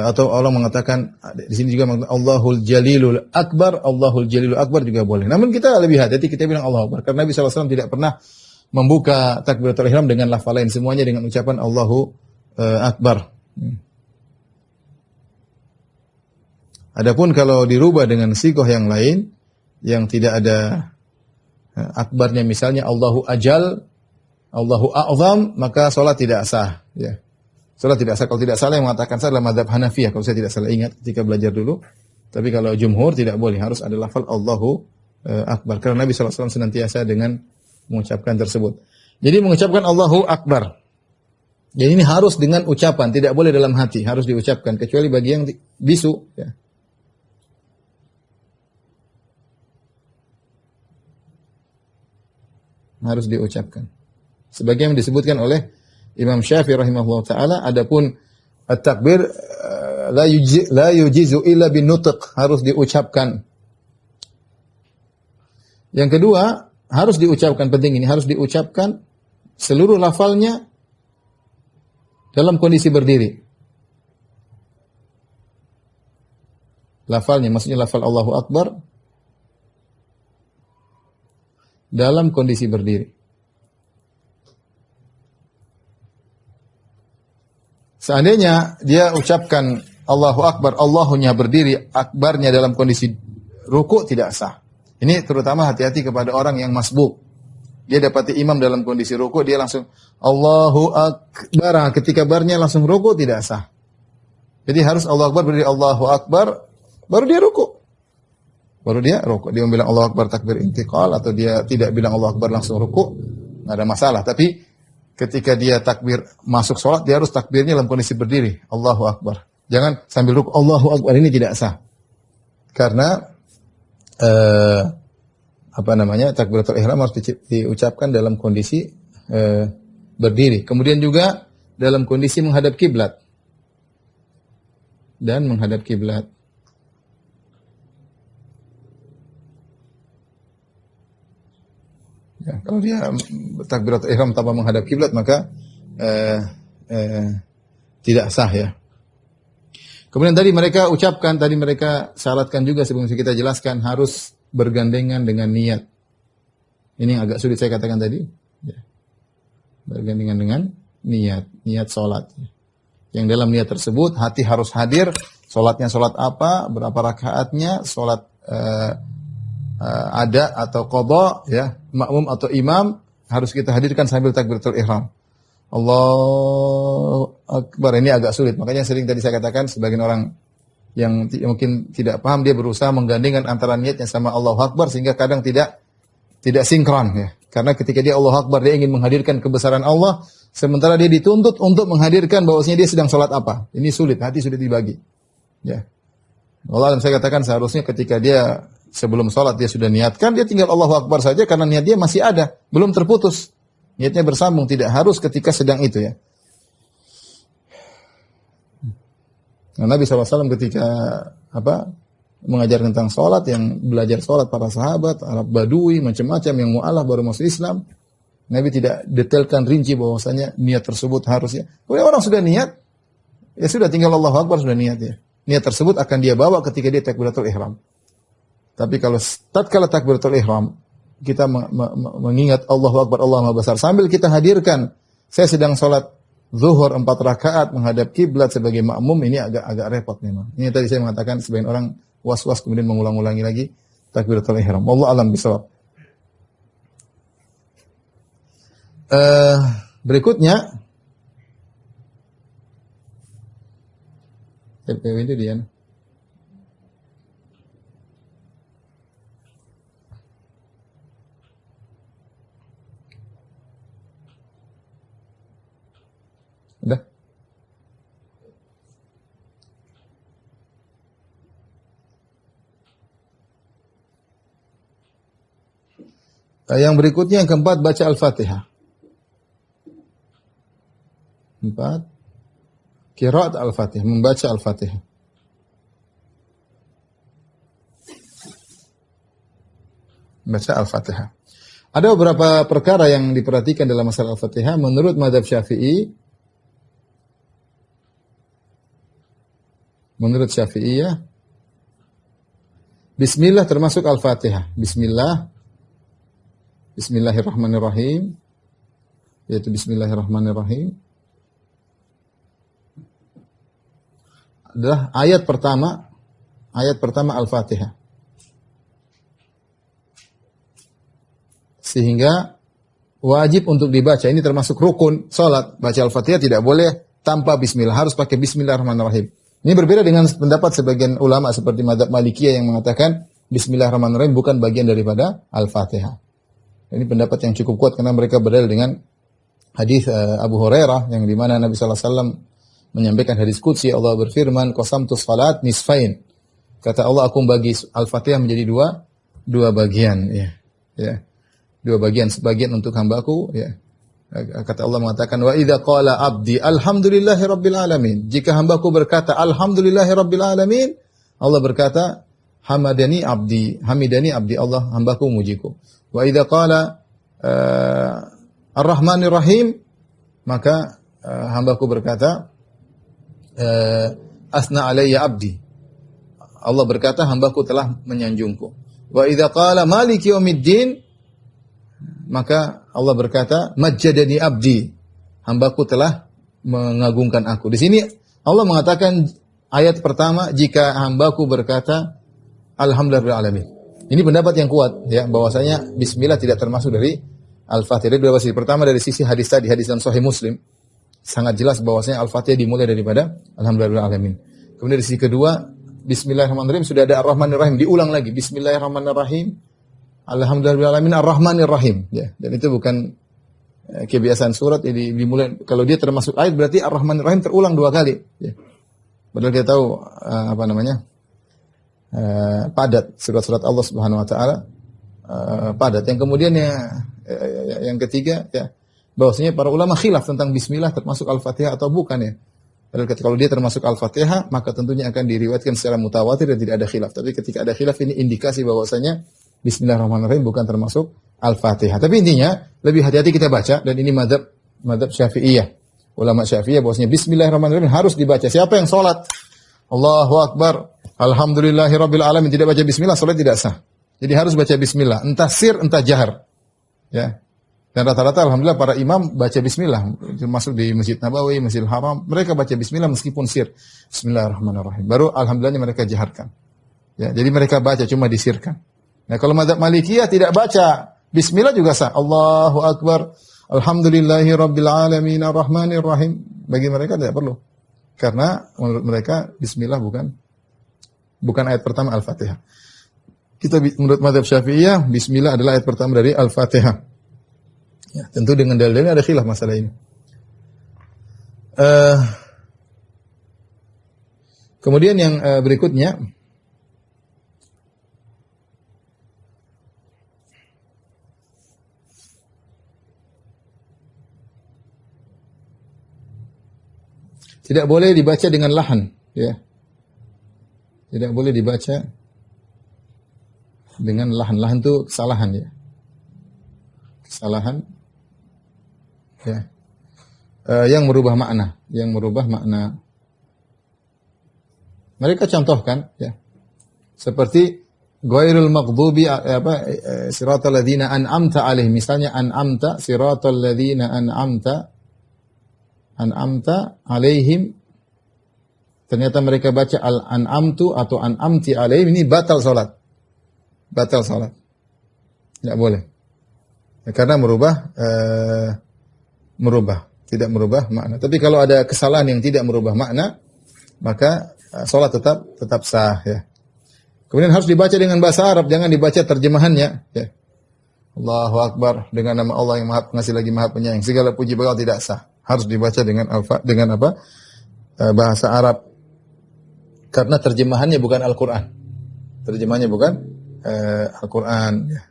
atau Allah mengatakan di sini juga mengatakan Allahul Jalilul Akbar, Allahul Jalilul Akbar juga boleh. Namun kita lebih hati-hati, kita bilang Allahu Akbar, karena Nabi SAW tidak pernah membuka takbiratul ihram dengan lafal lain, semuanya dengan ucapan Allahu Akbar. Adapun kalau dirubah dengan sigoh yang lain, yang tidak ada akbarnya, misalnya Allahu Ajal, Allahu A'zam, maka sholat tidak sah. Ya. Sholat tidak sah. Kalau tidak salah yang mengatakan sah adalah mazhab Hanafiyah, kalau saya tidak salah ingat ketika belajar dulu. Tapi kalau jumhur tidak boleh, harus ada lafal Allahu Akbar. Karena Nabi SAW senantiasa dengan mengucapkan tersebut. Jadi mengucapkan Allahu Akbar. Jadi ini harus dengan ucapan, tidak boleh dalam hati, harus diucapkan, kecuali bagi yang bisu. Ya. Harus diucapkan. Sebagian disebutkan oleh Imam Syafi'i rahimahullah ta'ala, adapun at-takbir la yujizu illa bin nutq, harus diucapkan. Yang kedua, harus diucapkan, penting ini, harus diucapkan seluruh lafalnya dalam kondisi berdiri. Lafalnya, maksudnya lafal Allahu Akbar, dalam kondisi berdiri. Seandainya dia ucapkan Allahu Akbar, Allahunya berdiri, akbarnya dalam kondisi ruku tidak sah. Ini terutama hati-hati kepada orang yang masbuk. Dia dapati imam dalam kondisi ruku, dia langsung Allahu Akbar. Ketika barnya langsung ruku tidak sah. Jadi harus Allahu Akbar berdiri Allahu Akbar, baru dia ruku. Baru dia ruku. Dia bilang Allahu Akbar takbir intiqal atau dia tidak bilang Allahu Akbar langsung ruku, enggak ada masalah. Tapi ketika dia takbir masuk sholat, dia harus takbirnya dalam kondisi berdiri. Allahu Akbar. Jangan sambil ruku, Allahu Akbar, ini tidak sah. Karena takbiratul ihram harus diucapkan dalam kondisi berdiri. Kemudian juga dalam kondisi menghadap kiblat. Dan menghadap kiblat. Ya, kalau dia takbiratul ihram tanpa menghadap kiblat maka tidak sah ya. Kemudian tadi mereka ucapkan, tadi mereka syaratkan juga sebelum kita jelaskan harus bergandengan dengan niat. Ini yang agak sulit saya katakan tadi. Ya. Bergandengan dengan niat salat. Yang dalam niat tersebut hati harus hadir, salatnya salat apa, berapa rakaatnya, salat ada atau qadha ya, makmum atau imam harus kita hadirkan sambil takbiratul ihram. Allahu Akbar, ini agak sulit. Makanya sering tadi saya katakan sebagian orang yang mungkin tidak paham dia berusaha menggandengkan antara niatnya sama Allahu Akbar sehingga kadang tidak sinkron ya. Karena ketika dia Allahu Akbar dia ingin menghadirkan kebesaran Allah sementara dia dituntut untuk menghadirkan bahwasanya dia sedang salat apa. Ini sulit, hati sulit dibagi. Ya. Allah saya katakan seharusnya ketika dia sebelum sholat dia sudah niatkan, dia tinggal Allahu Akbar saja karena niat dia masih ada, belum terputus. Niatnya bersambung, tidak harus ketika sedang itu ya. Nah, Nabi SAW ketika mengajar tentang sholat, yang belajar sholat para sahabat, Arab Badui, macam-macam yang mu'alaf baru masuk Islam, Nabi tidak detailkan rinci bahwasanya niat tersebut harusnya. Kalau orang sudah niat, ya sudah tinggal Allahu Akbar sudah niat ya. Niat tersebut akan dia bawa ketika dia takbiratul ihram. Tapi kalau tatkala takbiratul ihram kita mengingat Allahu Akbar, Allahu Maha Besar sambil kita hadirkan saya sedang salat zuhur 4 rakaat menghadap kiblat sebagai makmum, ini agak repot memang. Ini tadi saya mengatakan sebagian orang was-was kemudian mengulang-ulangi lagi takbiratul ihram. Wallahu a'lam bishawab. Berikutnya itu dia. Udah. Yang berikutnya yang keempat baca Al-Fatihah. 4. Qiraat Al-Fatihah, membaca Al-Fatihah. Baca Al-Fatihah. Ada beberapa perkara yang diperhatikan dalam masalah Al-Fatihah menurut mazhab Syafi'i. Menurut Syafi'iyah, Bismillah termasuk Al-Fatihah. Bismillahirrahmanirrahim. Yaitu Bismillahirrahmanirrahim. Adalah ayat pertama Al-Fatihah. Sehingga wajib untuk dibaca. Ini termasuk rukun salat. Baca Al-Fatihah tidak boleh tanpa Bismillah. Harus pakai Bismillahirrahmanirrahim. Ini berbeda dengan pendapat sebagian ulama seperti mazhab Malikiyah yang mengatakan Bismillahirrahmanirrahim bukan bagian daripada Al-Fatihah. Ini pendapat yang cukup kuat karena mereka berdalil dengan hadis Abu Hurairah yang di mana Nabi sallallahu alaihi wasallam menyampaikan hadis qudsi, Allah berfirman, qasamtu salat nisfain. Kata Allah, aku bagi Al-Fatihah menjadi dua bagian ya. Ya. 2 bagian, sebagian untuk hambaku ya. Kata Allah mengatakan wa idza qala abdi alhamdulillahirabbil alamin. Jika hambaku berkata alhamdulillahirabbil alamin, Allah berkata hamidani abdi, Allah hambaku mujiku. Wa idza qala arrahmanir rahim, maka hambaku berkata asna alayya abdi. Allah berkata hambaku telah menyanjungku. Wa idza qala maliki yaumiddin, maka Allah berkata, "Majjadani abdi." Hambaku telah mengagungkan aku. Di sini Allah mengatakan ayat pertama jika hambaku berkata alhamdulillahirabbil alamin. Ini pendapat yang kuat ya, bahwasanya bismillah tidak termasuk dari Al-Fatihah. Dari dua sisi. Pertama dari sisi hadis tadi, hadis dalam Sahih Muslim, sangat jelas bahwasanya Al-Fatihah dimulai daripada alhamdulillahirabbil alamin. Kemudian dari sisi kedua, bismillahirrahmanirrahim sudah ada ar-rahmanir-rahim, diulang lagi bismillahirrahmanirrahim. Alhamdulillahirabbil alamin ar-rahmanir-rahim ya. Dan itu bukan kebiasaan surat ini dimulai kalau dia termasuk ayat berarti ar-rahmanir-rahim terulang dua kali ya. Padahal dia tahu padat surat-surat Allah Subhanahu wa taala padat. Yang kemudian yang ketiga ya, bahwasanya para ulama khilaf tentang bismillah termasuk Al-Fatihah atau bukan ya. Padahal kalau dia termasuk Al-Fatihah maka tentunya akan diriwayatkan secara mutawatir dan tidak ada khilaf. Tapi ketika ada khilaf ini indikasi bahwasanya bismillahirrahmanirrahim bukan termasuk Al-Fatihah. Tapi intinya lebih hati-hati kita baca, dan ini mazhab Syafi'iyah. Ulama Syafi'iyah bahwasanya bismillahirrahmanirrahim harus dibaca. Siapa yang salat Allahu Akbar, alhamdulillahirabbil alamin tidak baca bismillah, salat tidak sah. Jadi harus baca bismillah, entah sir entah jahar. Ya. Dan rata-rata alhamdulillah para imam baca bismillah, termasuk di Masjid Nabawi, Masjidil Haram, mereka baca bismillah meskipun sir. Bismillahirrahmanirrahim. Baru alhamdulillahnya mereka jaharkan. Ya, jadi mereka baca cuma disirkan. Nah, kalau mazhab Malikiyah tidak baca bismillah juga sah. Allahu Akbar, alhamdulillahirabbil alamin arrahmanirrahim. Bagi mereka tidak perlu. Karena menurut mereka bismillah bukan ayat pertama Al-Fatihah. Kita menurut mazhab Syafi'iyah, bismillah adalah ayat pertama dari Al-Fatihah. Ya, tentu dengan dalilnya ada khilaf masalah ini. Kemudian yang berikutnya, tidak boleh dibaca dengan lahan, ya. Tidak boleh dibaca dengan lahan. Lahan itu kesalahan, ya. Kesalahan, ya. Yang merubah makna. Mereka contohkan, ya. Seperti ghairul maghdubi siratal ladzina an'amta alaihim. Misalnya an'amta siratal ladzina an'amta alaihim, ternyata mereka baca al-an'amtu atau an'amti alaihim, ini batal salat. Tidak boleh. Ya, karena tidak merubah makna. Tapi kalau ada kesalahan yang tidak merubah makna, maka salat tetap sah ya. Kemudian harus dibaca dengan bahasa Arab, jangan dibaca terjemahannya ya. Allahu Akbar, dengan nama Allah yang Maha Pengasih lagi Maha Penyayang. Segala puji bagi Allah, tidak sah. Harus dibaca dengan bahasa Arab. Karena terjemahannya bukan Al-Qur'an. Terjemahannya bukan Al-Qur'an ya.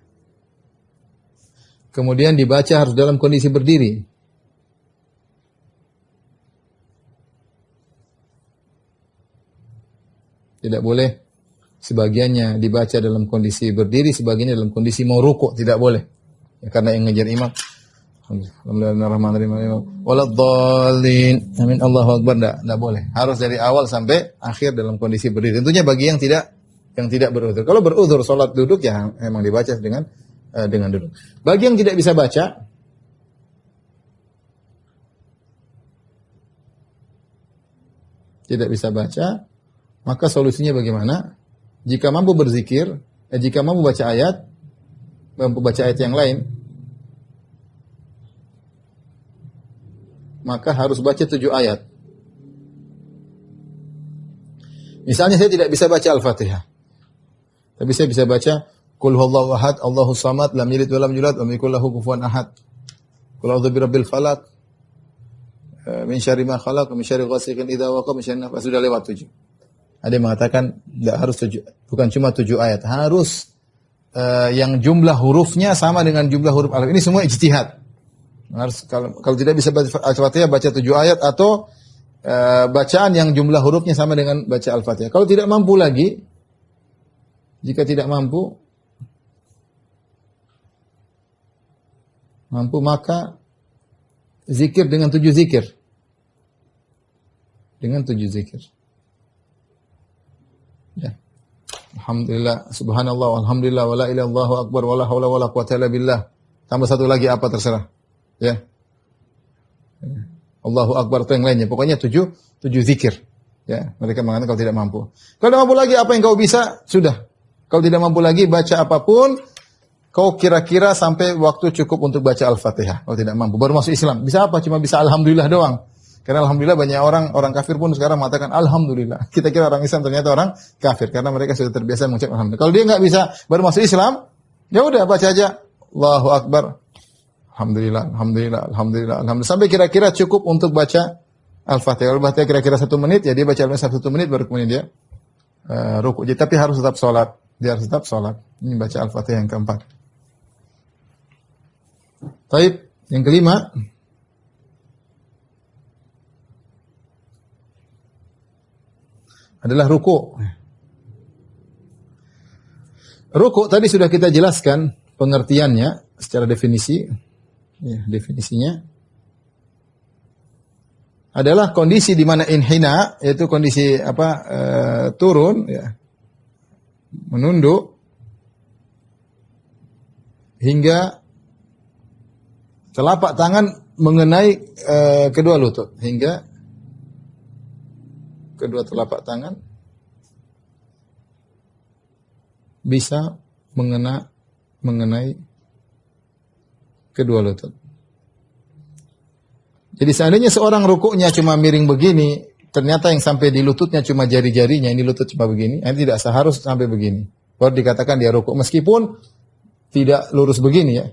Kemudian dibaca harus dalam kondisi berdiri. Tidak boleh sebagiannya dibaca dalam kondisi berdiri, sebagiannya dalam kondisi mau rukuk, tidak boleh. Ya, karena yang ngejar imam Alhamdulillahirrahmanirrahim. Waladhdallin. Amin. Allahu Akbar. Tidak boleh. Harus dari awal sampai akhir dalam kondisi berdiri. Tentunya bagi yang tidak beruzur. Kalau beruzur salat duduk ya memang dibaca dengan duduk. Bagi yang tidak bisa baca, maka solusinya bagaimana? Jika mampu berzikir, jika mampu baca ayat yang lain, maka harus baca 7 ayat. Misalnya saya tidak bisa baca Al-Fatihah, tapi saya bisa baca Qul huwallahu ahad, Allahus samad, lam yalid wa lam yulad, wa lam yakul lahu kufuwan ahad. Qul a'udzu birabbil falaq, min syarri ma khalaq, min syarri ghasiqin idza waqab, min syarri nafas. Sudah lewat 7. Ada yang mengatakan tidak harus 7, bukan cuma 7 ayat, harus yang jumlah hurufnya sama dengan jumlah huruf alif. Ini semua ijtihad. Harus kalau tidak bisa baca Al-Fatihah, baca 7 ayat atau bacaan yang jumlah hurufnya sama dengan baca Al-Fatihah. Kalau tidak mampu lagi, jika tidak mampu maka zikir dengan 7 zikir. Dengan 7 zikir. Ya. Alhamdulillah, subhanallah, alhamdulillah, wala ilaha illallah akbar, wala haula wala quwwata illa billah. tambah satu lagi apa terserah. Ya. Allahu Akbar atau yang lainnya. Pokoknya 7 zikir. Ya, mereka mengatakan kalau tidak mampu. Kalau tidak mampu lagi apa yang kau bisa? Sudah. Kalau tidak mampu lagi baca apapun, kau kira-kira sampai waktu cukup untuk baca Al-Fatihah. Kalau tidak mampu baru masuk Islam. Bisa apa? Cuma bisa alhamdulillah doang. Karena alhamdulillah banyak orang kafir pun sekarang mengatakan alhamdulillah. Kita kira orang Islam ternyata orang kafir karena mereka sudah terbiasa mengucap alhamdulillah. Kalau dia nggak bisa baru masuk Islam, ya udah baca aja Allahu Akbar. Alhamdulillah, alhamdulillah, alhamdulillah, alhamdulillah. Sampai kira-kira cukup untuk baca Al-Fatihah. Kalau Al-Fatihah kira-kira 1 menit, ya dia baca Al-Fatihah 1 menit, baru kemudian dia ruku. Tapi harus tetap sholat. Dia harus tetap sholat. Ini baca Al-Fatihah yang keempat. Baik, yang kelima. Adalah ruku. Ruku tadi sudah kita jelaskan pengertiannya secara definisi. Ya, definisinya adalah kondisi di mana inhina, yaitu kondisi turun, ya, menunduk hingga telapak tangan mengenai kedua lutut, hingga kedua telapak tangan bisa mengenai kedua lutut. Jadi seandainya seorang rukuknya cuma miring begini, ternyata yang sampai di lututnya cuma jari-jarinya, ini lutut cuma begini, ini tidak seharus sampai begini. Baru dikatakan dia rukuk, meskipun tidak lurus begini ya.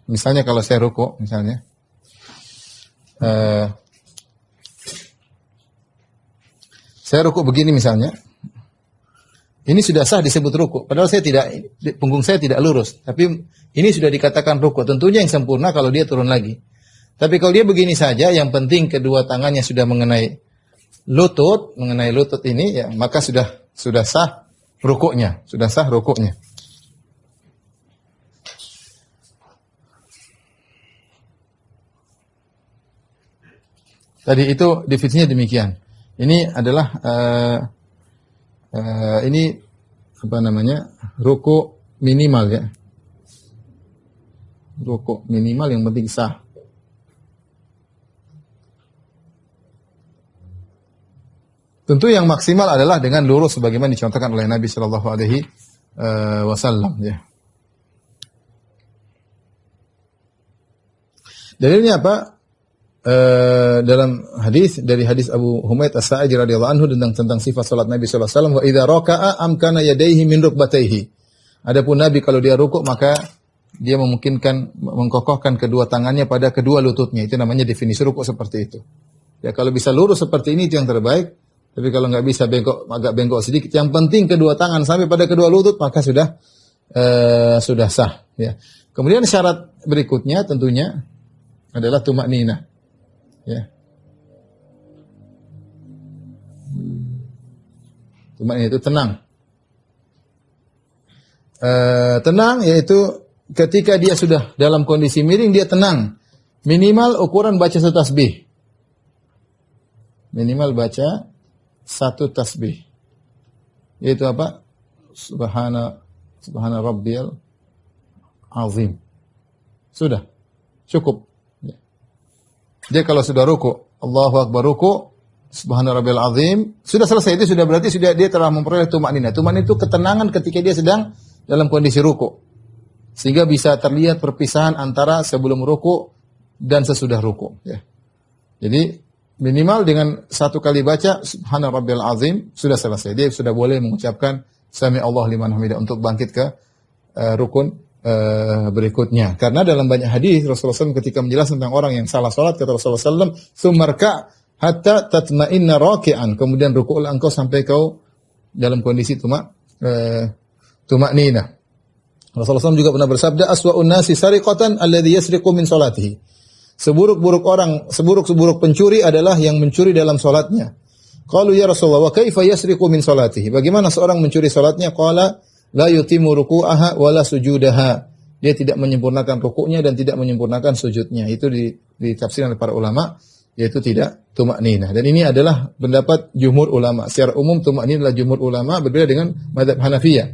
Misalnya kalau saya rukuk, misalnya, saya rukuk begini misalnya, ini sudah sah disebut rukuk. Padahal punggung saya tidak lurus, tapi ini sudah dikatakan rukuk. Tentunya yang sempurna kalau dia turun lagi. Tapi kalau dia begini saja, yang penting kedua tangannya sudah mengenai lutut ini, ya maka sudah sah rukuknya, Tadi itu definisinya demikian. Ini adalah ini apa namanya? Rukuk minimal ya. Rukuk minimal yang penting sah. Tentu yang maksimal adalah dengan lurus sebagaimana dicontohkan oleh Nabi Shallallahu Alaihi Wasallam. Ya. Dalilnya apa? Dalam dari hadis Abu Humaid As-Sa'idi radhiyallahu anhu tentang sifat salat Nabi Shallallahu Alaihi Wasallam. Wa idza raka'a amkana yadayhi min rukbatayhi. Adapun Nabi kalau dia rukuk maka dia memungkinkan mengkokohkan kedua tangannya pada kedua lututnya. Itu namanya definisi rukuk seperti itu. Ya kalau bisa lurus seperti ini itu yang terbaik. Tapi kalau nggak bisa agak bengkok sedikit, yang penting kedua tangan sampai pada kedua lutut maka sudah sah. Ya. Kemudian syarat berikutnya tentunya adalah tumak ninah. Ya. Tumak ninah itu tenang. Tenang yaitu ketika dia sudah dalam kondisi miring dia tenang. Minimal ukuran baca 1 tasbih. Minimal baca 1 tasbih. Yaitu apa? Subhana rabbiyal azim. Sudah. Cukup. Ya. Dia kalau sudah ruku, Allahu Akbar ruku, Subhana rabbiyal azim, sudah selesai. Itu sudah berarti dia telah memperoleh tumak ninah. Tumak ninah itu ketenangan ketika dia sedang dalam kondisi ruku. Sehingga bisa terlihat perpisahan antara sebelum ruku dan sesudah ruku. Ya. Jadi minimal dengan 1 kali baca Subhana rabbiyal azim sudah selesai. Dia sudah boleh mengucapkan Sami Allah liman hamidah untuk bangkit ke rukun berikutnya. Karena dalam banyak hadis Rasulullah SAW ketika menjelaskan tentang orang yang salah salat kata Rasulullah SAW, "Tsummarka hatta tatma'inna raki'an." Kemudian rukuklah engkau sampai kau dalam kondisi tumak ninah. Rasulullah SAW juga pernah bersabda, "Aswa'un nasi sariqatan alladhi yasriqu min salatihi." Seburuk-seburuk pencuri adalah yang mencuri dalam salatnya. Qalu ya Rasulullah, wa kaifa yasriqu min salatihi? Bagaimana seorang mencuri salatnya? Qala la yutimu ruku'aha wa la sujudaha. Dia tidak menyempurnakan rukuknya dan tidak menyempurnakan sujudnya. Itu ditafsirkan oleh para ulama, yaitu tidak tumak ninah. Dan ini adalah pendapat jumhur ulama. Secara umum tumak ninah adalah jumhur ulama, berbeda dengan mazhab Hanafiyah.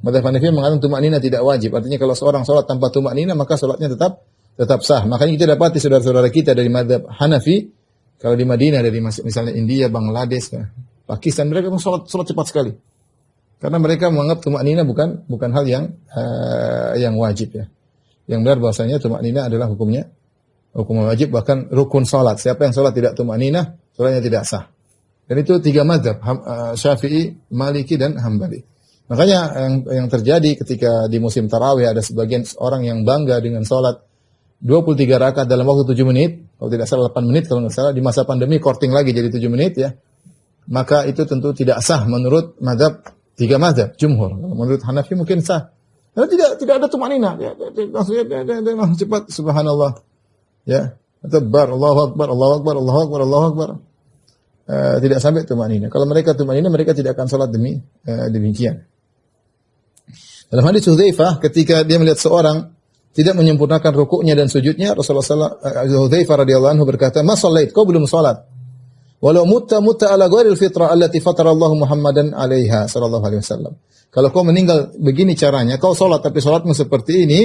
Madzhab Hanafi mengatakan tumak nina tidak wajib. Artinya kalau seorang sholat tanpa tumak nina maka sholatnya tetap sah. Makanya kita dapati saudara-saudara kita dari madzhab Hanafi, kalau di Madinah dari misalnya India, Bangladesh, ya, Pakistan, mereka sholat cepat sekali. Karena mereka menganggap tumak nina bukan hal yang wajib ya. Yang benar bahwasanya tumak nina adalah hukum wajib, bahkan rukun sholat. Siapa yang sholat tidak tumak nina, sholatnya tidak sah. Dan itu 3 madzhab, Syafi'i, Maliki, dan Hambali. Makanya yang terjadi ketika di musim tarawih ada sebagian orang yang bangga dengan sholat 23 rakaat dalam waktu 7 menit, kalau tidak salah 8 menit kalau nggak salah, di masa pandemi korting lagi jadi 7 menit ya. Maka itu tentu tidak sah menurut madzhab 3 madzhab jumhur. Menurut Hanafi mungkin sah. Karena tidak ada tumanina, maksudnya langsung cepat subhanallah. Ya, takbir, Allahu akbar, Allahu akbar, Allahu akbar, Allahu akbar. Tidak sampai tumanina. Kalau mereka tumanina, mereka tidak akan salat demikian. Dalam hadis Hudzaifah ketika dia melihat seorang tidak menyempurnakan rukuknya dan sujudnya, Rasulullah Hudzaifah radhiyallahu anhu berkata, "Ma shallait, kau belum salat. Walau mutta ala ghairil fitrah allati fatara Allah Muhammadan 'alaiha sallallahu alaihi wasallam." Kalau kau meninggal begini caranya, kau salat tapi salatmu seperti ini,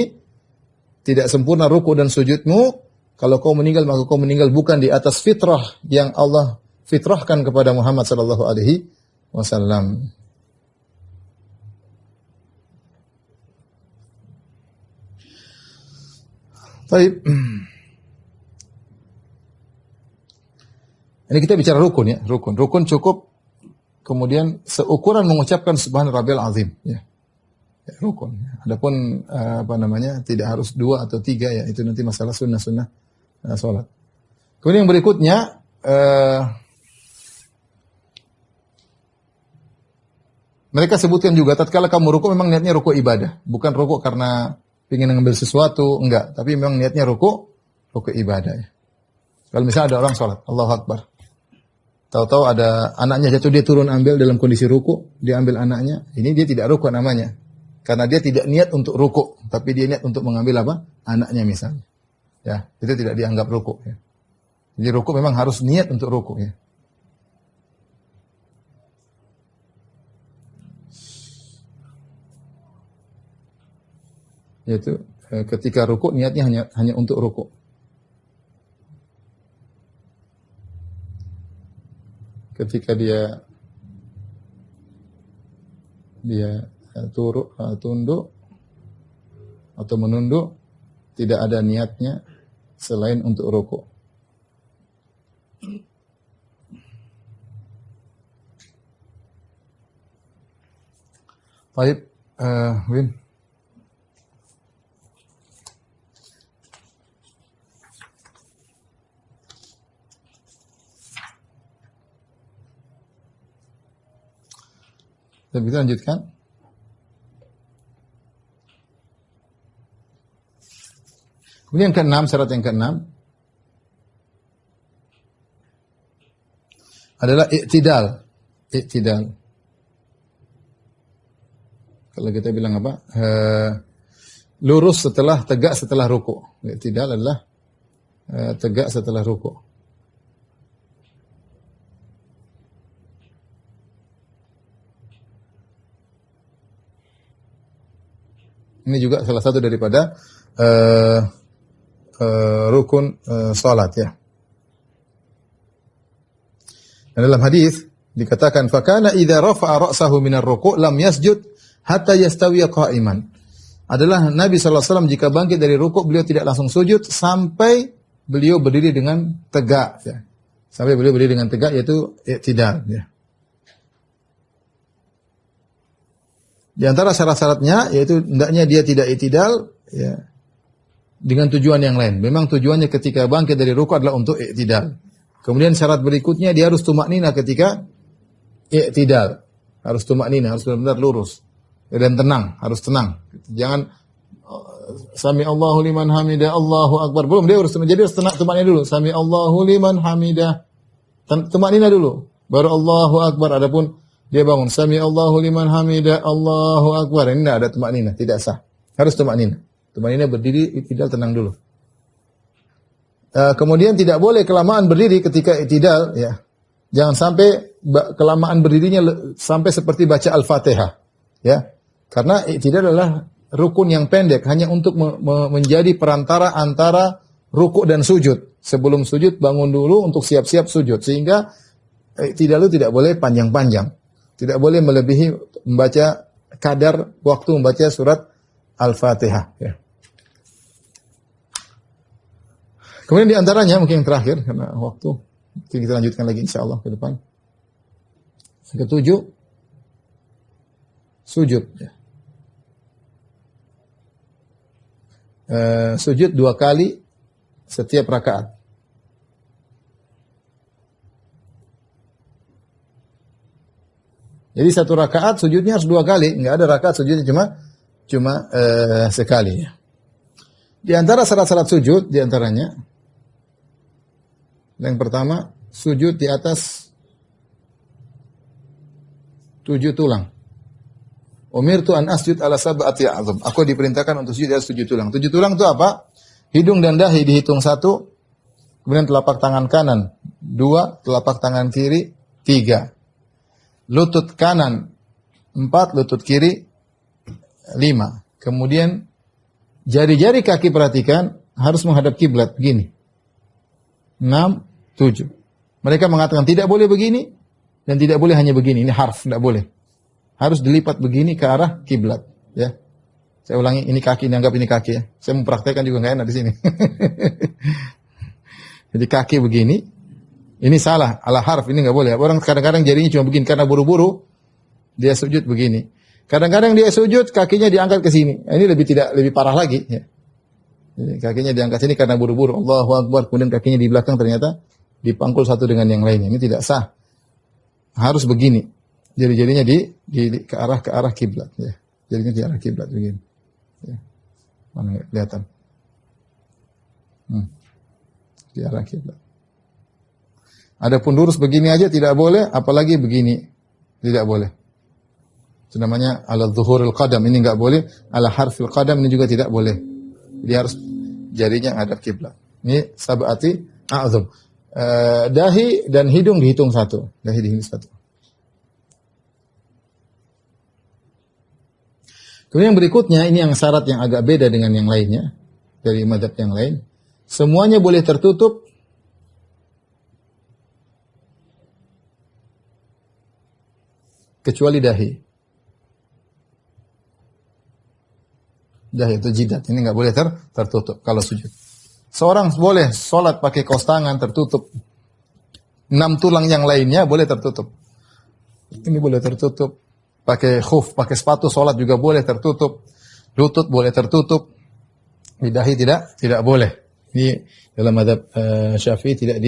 tidak sempurna rukuk dan sujudmu, kalau kau meninggal maka kau meninggal bukan di atas fitrah yang Allah fitrahkan kepada Muhammad sallallahu alaihi wasallam. Baik. Ini kita bicara rukun ya, rukun. Rukun cukup kemudian seukuran mengucapkan subhan rabbil azim ya. Ya, rukun. Adapun tidak harus 2 atau 3 ya, itu nanti masalah sunnah-sunnah salat. Kemudian yang berikutnya mereka sebutkan juga tatkala kamu rukuk memang niatnya rukuk ibadah, bukan rukuk karena ingin ngambil sesuatu, enggak, tapi memang niatnya rukuk ibadah ya. Kalau misalnya ada orang sholat, Allahu Akbar, tahu-tahu ada anaknya jatuh, dia turun ambil dalam kondisi rukuk, dia ambil anaknya, ini dia tidak rukuk namanya, karena dia tidak niat untuk rukuk, tapi dia niat untuk mengambil anaknya misalnya, ya, itu tidak dianggap rukuk ya. Jadi rukuk memang harus niat untuk rukuk ya. Yaitu ketika rukuk niatnya hanya untuk rukuk. Ketika dia tunduk atau menunduk, tidak ada niatnya selain untuk rukuk. Baik, Win. Kita bisa lanjutkan. Kemudian yang ke-6, syarat yang ke-6 adalah i'tidal. I'tidal. Kalau kita bilang apa? Lurus tegak setelah ruku'. I'tidal adalah tegak setelah ruku'. Ini juga salah satu daripada rukun salat ya. Dan dalam hadis dikatakan fakana idza rafa'a ra'sahu minar ruku' lam yasjud hatta yastawiya qa'iman. Adalah Nabi sallallahu alaihi wasallam jika bangkit dari rukuk beliau tidak langsung sujud sampai beliau berdiri dengan tegak ya. Sampai beliau berdiri dengan tegak yaitu i'tidal ya. Di antara syarat-syaratnya yaitu hendaknya dia tidak i'tidal ya, dengan tujuan yang lain. Memang tujuannya ketika bangkit dari rukuk adalah untuk i'tidal. Kemudian syarat berikutnya dia harus tumaknina ketika i'tidal. Harus tumaknina, harus benar-benar lurus dan tenang, harus tenang. Jangan sami Allahu liman hamidah, Allahu akbar. Belum, dia harus jadi harus tenang, tumaknina dulu. Sami Allahu liman hamidah. Tumaknina dulu. Baru Allahu akbar. Adapun dia bangun, sami Allahu liman hamidah, Allahu akbar. Ini tidak ada tumaknina, tidak sah. Harus tumaknina. Tumaknina berdiri, i'tidal tenang dulu. Kemudian tidak boleh kelamaan berdiri ketika i'tidal, ya. Jangan sampai kelamaan berdirinya sampai seperti baca Al-Fatihah, ya. Karena i'tidal adalah rukun yang pendek, hanya untuk menjadi perantara antara rukuk dan sujud. Sebelum sujud bangun dulu untuk siap-siap sujud. Sehingga i'tidal itu tidak boleh panjang-panjang. Tidak boleh melebihi membaca kadar waktu membaca surat Al-Fatihah. Ya. Kemudian di antaranya mungkin yang terakhir karena waktu, kita lanjutkan lagi insyaallah ke depan. Yang ketujuh, sujud. Ya. Sujud 2 kali setiap rakaat. Jadi 1 rakaat sujudnya harus 2 kali, enggak ada rakaat sujudnya cuma sekali. Ya. Di antara syarat-syarat sujud, di antaranya yang pertama, sujud di atas 7 tulang. Umirtu an asjud ala sab'ati a'zam. Aku diperintahkan untuk sujud di atas 7 tulang. 7 tulang itu apa? Hidung dan dahi dihitung 1, kemudian telapak tangan kanan 2, telapak tangan kiri 3. Lutut kanan 4, lutut kiri 5. Kemudian jari-jari kaki perhatikan harus menghadap kiblat begini. 6, 7. Mereka mengatakan tidak boleh begini dan tidak boleh hanya begini. Ini harf, tidak boleh. Harus dilipat begini ke arah kiblat. Ya, saya ulangi, ini kaki, dianggap ini kaki ya. Saya mempraktekkan juga nggak enak di sini. Jadi kaki begini, ini salah, ala harf, ini nggak boleh. Orang kadang-kadang jarinya cuma begini karena buru-buru dia sujud begini. Kadang-kadang dia sujud kakinya diangkat ke sini. Ini lebih parah lagi. Ya. Jadi, kakinya diangkat sini karena buru-buru. Allahu Akbar. Kemudian kakinya di belakang ternyata dipangkul satu dengan yang lainnya. Ini tidak sah. Harus begini. Jari-jarinya ke arah kiblat. Ya. Jarinya di arah kiblat begini. Ya. Mana kelihatan? Di arah kiblat. Adapun lurus begini aja tidak boleh, apalagi begini tidak boleh. Itu namanya ala zuhuril qadam, ini enggak boleh. Ala harfil qadam ini juga tidak boleh. Dia harus jarinya ngadap kiblat. Ini sab'ati a'zam. Dahi dan hidung dihitung 1. Dahi dihitung 1. Kemudian yang berikutnya, ini yang syarat yang agak beda dengan yang lainnya. Dari mazhab yang lain. Semuanya boleh tertutup kecuali dahi. Dahi itu jidat. Ini nggak boleh tertutup kalau sujud. Seorang boleh sholat pakai kaos tangan tertutup. 6 tulang yang lainnya boleh tertutup. Ini boleh tertutup. Pakai khuf, pakai sepatu sholat juga boleh tertutup. Lutut boleh tertutup. Di dahi tidak boleh. Ini dalam mazhab Syafi'i tidak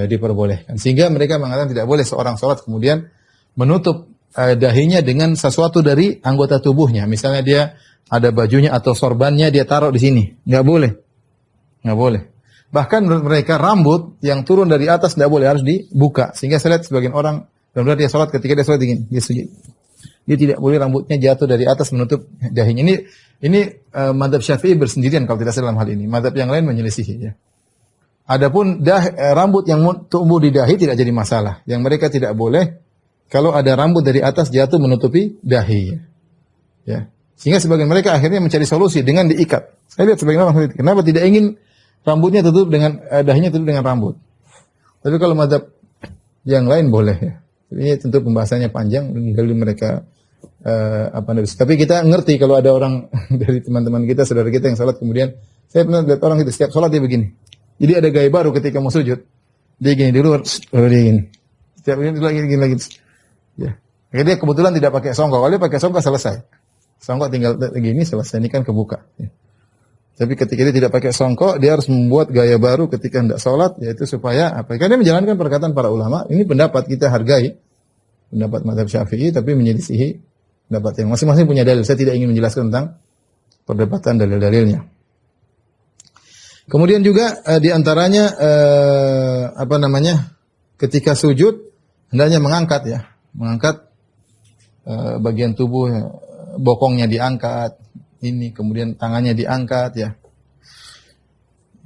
diperbolehkan. Sehingga mereka mengatakan tidak boleh seorang sholat kemudian menutup dahinya dengan sesuatu dari anggota tubuhnya. Misalnya dia ada bajunya atau sorbannya dia taruh di sini. Nggak boleh. Nggak boleh. Bahkan menurut mereka rambut yang turun dari atas nggak boleh, harus dibuka. Sehingga saya lihat sebagian orang, benar-benar dia sholat, ketika dia sholat begini, dia sujud. Dia tidak boleh rambutnya jatuh dari atas menutup dahinya. Ini mazhab Syafi'i bersendirian kalau tidak salah dalam hal ini. Mazhab yang lain menyelisihi. Ya. Adapun rambut yang tumbuh di dahi tidak jadi masalah. Yang mereka tidak boleh kalau ada rambut dari atas jatuh menutupi dahi. Ya. Sehingga sebagian mereka akhirnya mencari solusi dengan diikat. Saya lihat sebagian orang kenapa tidak ingin rambutnya tutup dengan dahinya tutup dengan rambut. Tapi kalau mazhab yang lain boleh ya. Ini tentu pembahasannya panjang dari mereka tapi kita ngerti kalau ada orang dari teman-teman kita, saudara kita yang salat kemudian saya pernah lihat orang itu setiap salat dia begini. Jadi ada gaya baru ketika mau sujud. Dia gini dulu, baru dia gini. Setiap gini lagi. Ya. Dia kebetulan tidak pakai songkok. Kalau dia pakai songkok selesai. Songkok tinggal gini selesai, ini kan kebuka. Ya. Tapi ketika dia tidak pakai songkok, dia harus membuat gaya baru ketika hendak sholat, yaitu supaya apa? Karena dia menjalankan perkataan para ulama. Ini pendapat kita hargai, pendapat mazhab Syafi'i, tapi menyelisihi pendapat yang masing-masing punya dalil. Saya tidak ingin menjelaskan tentang perdebatan dalil-dalilnya. Kemudian juga di antaranya ketika sujud hendaknya mengangkat bagian tubuh, bokongnya diangkat. Ini kemudian tangannya diangkat ya.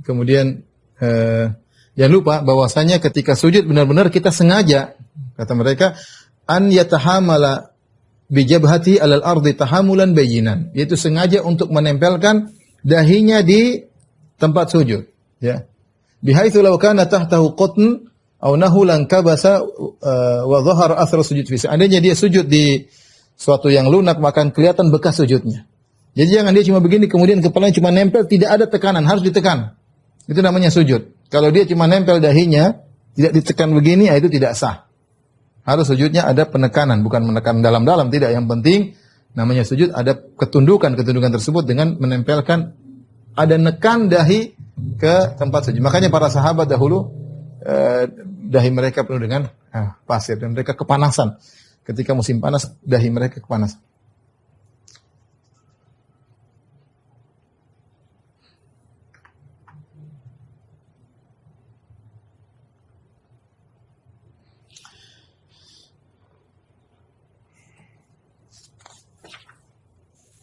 Kemudian jangan lupa bahwasanya ketika sujud benar-benar kita sengaja, kata mereka, an yatahamala bijabhati alal ardi tahamulan bayinan, yaitu sengaja untuk menempelkan dahinya di tempat sujud, ya. Bihaitsu law kana tahtahu qatn aw nahulan kabasa wa dhahara athar sujud fi. Seandainya dia sujud di suatu yang lunak, maka kelihatan bekas sujudnya. Jadi jangan dia cuma begini kemudian kepalanya cuma nempel, tidak ada tekanan, harus ditekan. Itu namanya sujud. Kalau dia cuma nempel dahinya, tidak ditekan begini, ya itu tidak sah. Harus sujudnya ada penekanan, bukan menekan dalam-dalam, tidak. Yang penting namanya sujud ada ketundukan tersebut dengan menempelkan, ada nekan dahi ke tempat sujud. Makanya para sahabat dahulu dahi mereka penuh dengan pasir dan mereka kepanasan. Ketika musim panas, dahi mereka kepanasan.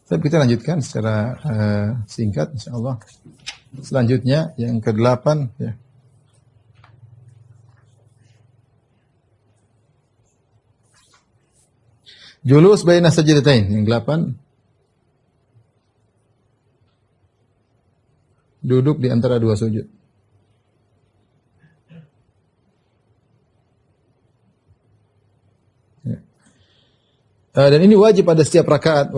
Tapi kita lanjutkan secara singkat, insyaallah. Selanjutnya yang ke-8, ya. Julus baina sajdatain, yang 8. Duduk di antara dua sujud. Dan ini wajib pada setiap rakaat,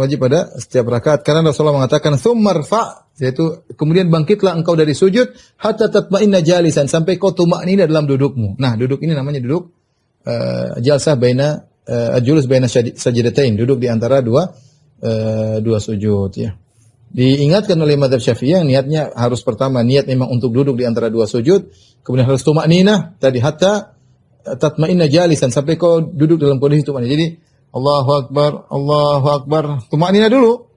karena Rasulullah mengatakan tsummarfa, yaitu kemudian bangkitlah engkau dari sujud hatta tatma'inna jalisan, sampai kau tumaknina dalam dudukmu. Nah, duduk ini namanya duduk jalsah baina julus baina sajdatain, duduk di antara dua sujud, ya. Diingatkan oleh mazhab Syafi'iyah, niatnya harus pertama niat memang untuk duduk di antara dua sujud, kemudian harus tumaknina tadi hatta tatma'inna jalisan, sampai kau duduk dalam kondisi tumaknina. Jadi Allahu Akbar, tumaknina dulu.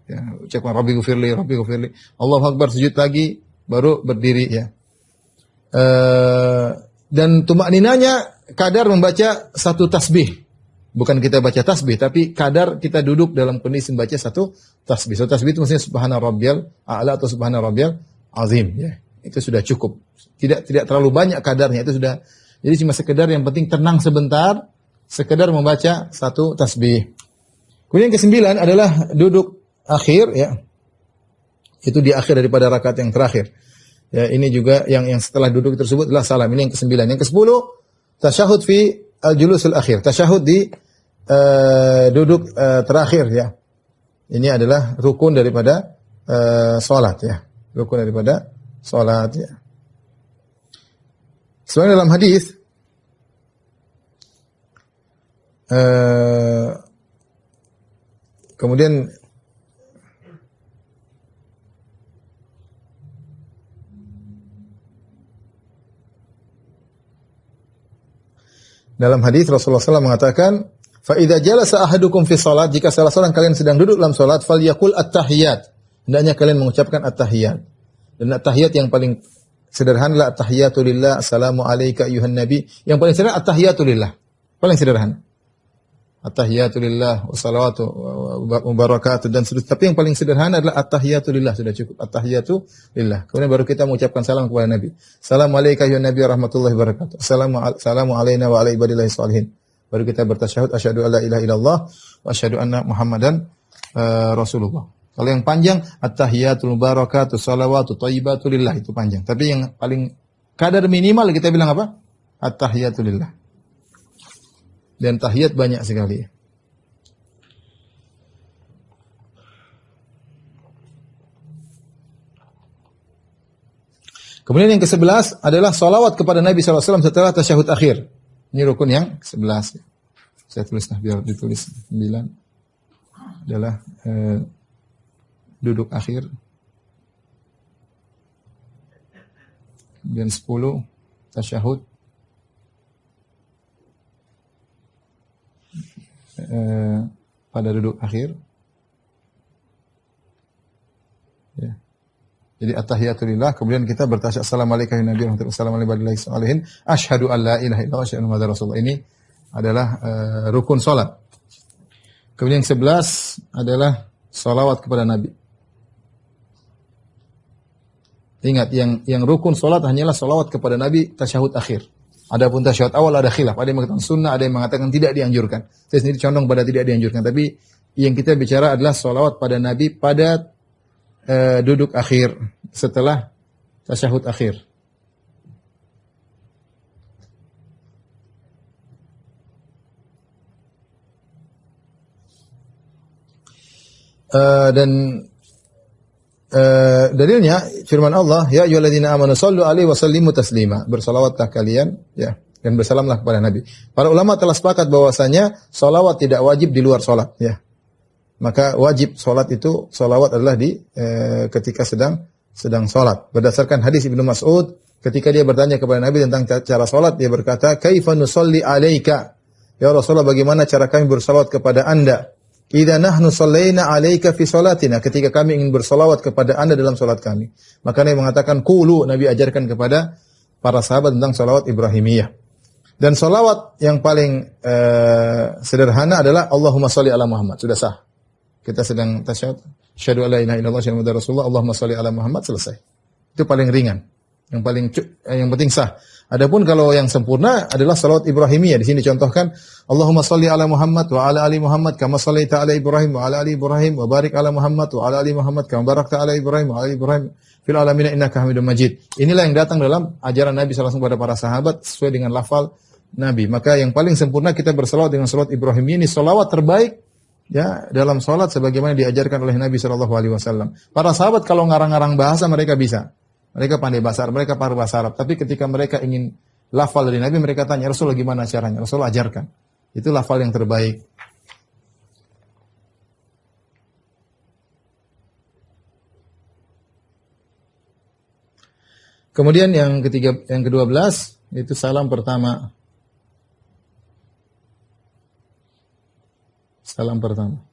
Ya, ucapkan Rabbi ghfirli. Allahu Akbar, sujud lagi, baru berdiri, ya. Dan tumakninanya kadar membaca satu tasbih. Bukan kita baca tasbih, tapi kadar kita duduk dalam kondisi membaca satu tasbih. Satu tasbih itu maksudnya subhana rabbiyal a'la atau subhana rabbiyal azim, ya. Itu sudah cukup. Tidak terlalu banyak kadarnya, itu sudah. Jadi cuma sekedar yang penting tenang sebentar, sekedar membaca satu tasbih. Kemudian yang ke-9 adalah duduk akhir, ya. Itu di akhir daripada rakaat yang terakhir. Ya, ini juga yang setelah duduk tersebut adalah salam. Ini yang ke-9. Yang ke-10 tasyahud fi al-julusul akhir. Tasyahud di duduk terakhir, ya. Ini adalah rukun daripada salat, ya. Rukun daripada salat, ya. Sebenarnya dalam hadis kemudian dalam hadis Rasulullah SAW mengatakan, fa idza jalasa ahadukum fi shalat, jika salah seorang kalian sedang duduk dalam salat, falyaqul at-tahiyat, hendaknya kalian mengucapkan at-tahiyat. Dan at-tahiyat yang paling sederhana adalah at-tahiyatu lillah, assalamu alayka ayyuhan nabi. Yang paling sederhana at-tahiyatu lillah, paling sederhana. At-tahiyatu lillah wassalawatu wa barakatuh dan seterusnya. Tapi yang paling sederhana adalah at-tahiyatu lillah, sudah cukup. At-tahiyatu lillah. Kemudian baru kita mengucapkan salam kepada Nabi. Assalamualaikum ya Nabi rahmatullahi wabarakatuh. Assalamu alaina wa ala ibadillahi sholihin. Baru kita bertasyahud asyhadu alla ilaha illallah wa asyhadu anna Muhammadan Rasulullah. Kalau yang panjang at-tahiyatul barakatuh salawatu thayyibatu lillah, itu panjang. Tapi yang paling kadar minimal kita bilang apa? At-tahiyatu lillah. Dan tahiyat banyak sekali. Kemudian yang ke-11 adalah salawat kepada Nabi SAW setelah tasyahud akhir. Ini rukun yang ke-11. Saya tulis biar ditulis 9. Adalah duduk akhir. Dan 10 tasyahud. Pada duduk akhir, ya. Jadi at-tahiyatulillah, kemudian kita bertasyahud assalamualaikum warahmatullahi wabarakatuh, assalamualaikum warahmatullahi wabarakatuh, asyhadu an la ilaha illallah wa asyhadu anna muhammadar rasulullah. Ini adalah rukun salat. Kemudian yang 11 adalah salawat kepada Nabi. Ingat, yang rukun salat hanyalah salawat kepada Nabi tasyahud akhir. Adapun tasyahud awal ada khilaf, ada yang mengatakan sunnah, ada yang mengatakan tidak dianjurkan. Saya sendiri condong pada tidak dianjurkan, tapi yang kita bicara adalah sholawat pada Nabi pada duduk akhir setelah tasyahud akhir. Dan dalilnya firman Allah, ya ayyuhalladzina amanu shallu alaihi wa sallimu taslima. Bersalawatlah kalian ya dan bersalamlah kepada Nabi. Para ulama telah sepakat bahwasanya salawat tidak wajib di luar salat ya. Maka wajib salat itu salawat adalah di ketika sedang salat. Berdasarkan hadis Ibnu Mas'ud ketika dia bertanya kepada Nabi tentang cara salat, dia berkata, "Kaifa nusalli 'alaika?" Ya Rasulullah, bagaimana cara kami bersalawat kepada Anda? Idza nahnu shallaina 'alaika fi salatina, ketika kami ingin bersalawat kepada Anda dalam salat kami. Maka Nabi mengatakan qulu, Nabi ajarkan kepada para sahabat tentang salawat Ibrahimiyah. Dan salawat yang paling sederhana adalah Allahumma shalli ala Muhammad. Sudah sah. Kita sedang tasyahud, asyhadu an la ilaha illallah wa asyhadu Rasulullah, Allahumma shalli ala Muhammad, selesai. Itu paling ringan. Yang penting sah. Adapun kalau yang sempurna adalah salawat Ibrahimiyah. Di sini dicontohkan Allahumma shalli ala Muhammad wa ala ali Muhammad kama shallaita ala Ibrahim wa ala ali Ibrahim wa barik ala Muhammad wa ala ali Muhammad kama barakta ala Ibrahim wa ala ali Ibrahim fil alamin innaka Hamidum Majid. Inilah yang datang dalam ajaran Nabi sallallahu alaihi wasallam kepada para sahabat sesuai dengan lafal Nabi. Maka yang paling sempurna kita bersalawat dengan salawat Ibrahimiyah. Ini salawat terbaik ya dalam salat sebagaimana diajarkan oleh Nabi sallallahu alaihi wasallam. Para sahabat kalau ngarang-ngarang bahasa mereka bisa. Mereka pandai bahasa Arab, mereka pandai bahasa Arab. Tapi ketika mereka ingin lafal dari Nabi, mereka tanya, Rasulullah gimana caranya? Rasulullah ajarkan. Itu lafal yang terbaik. Kemudian yang ke-12 itu salam pertama. Salam pertama.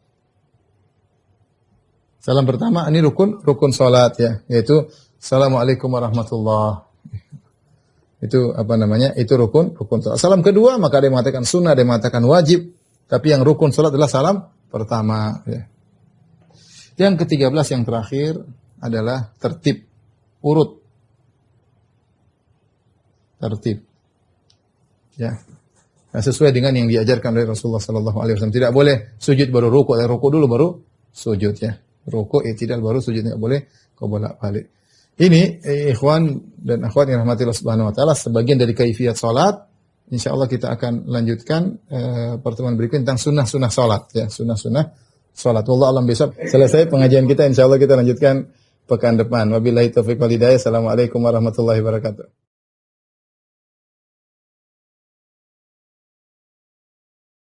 Salam pertama ini rukun salat ya, yaitu Assalamualaikum warahmatullahi. Itu apa namanya? Itu rukun salat. Salam kedua maka ada yang mengatakan sunnah, ada yang mengatakan wajib, tapi yang rukun salat adalah salam pertama ya. Yang ke-13 yang terakhir adalah tertib urut. Tertib. Ya. Nah, sesuai dengan yang diajarkan oleh Rasulullah sallallahu alaihi wasallam. Tidak boleh sujud baru rukuk, rukuk dulu baru sujud ya. Rukuk i'tidal baru sujud, tidak boleh kau bolak-balik. Ini ikhwan dan akhwat yang rahmati Allah Subhanahu wa taala sebagian dari kaifiyat salat. Insyaallah kita akan lanjutkan pertemuan berikut tentang sunnah-sunnah salat ya, sunnah-sunnah salat. Wallahu a'lam bishawab. Selesai pengajian kita, insyaallah kita lanjutkan pekan depan. Wabillahi taufiq wal hidayah. Assalamualaikum warahmatullahi wabarakatuh.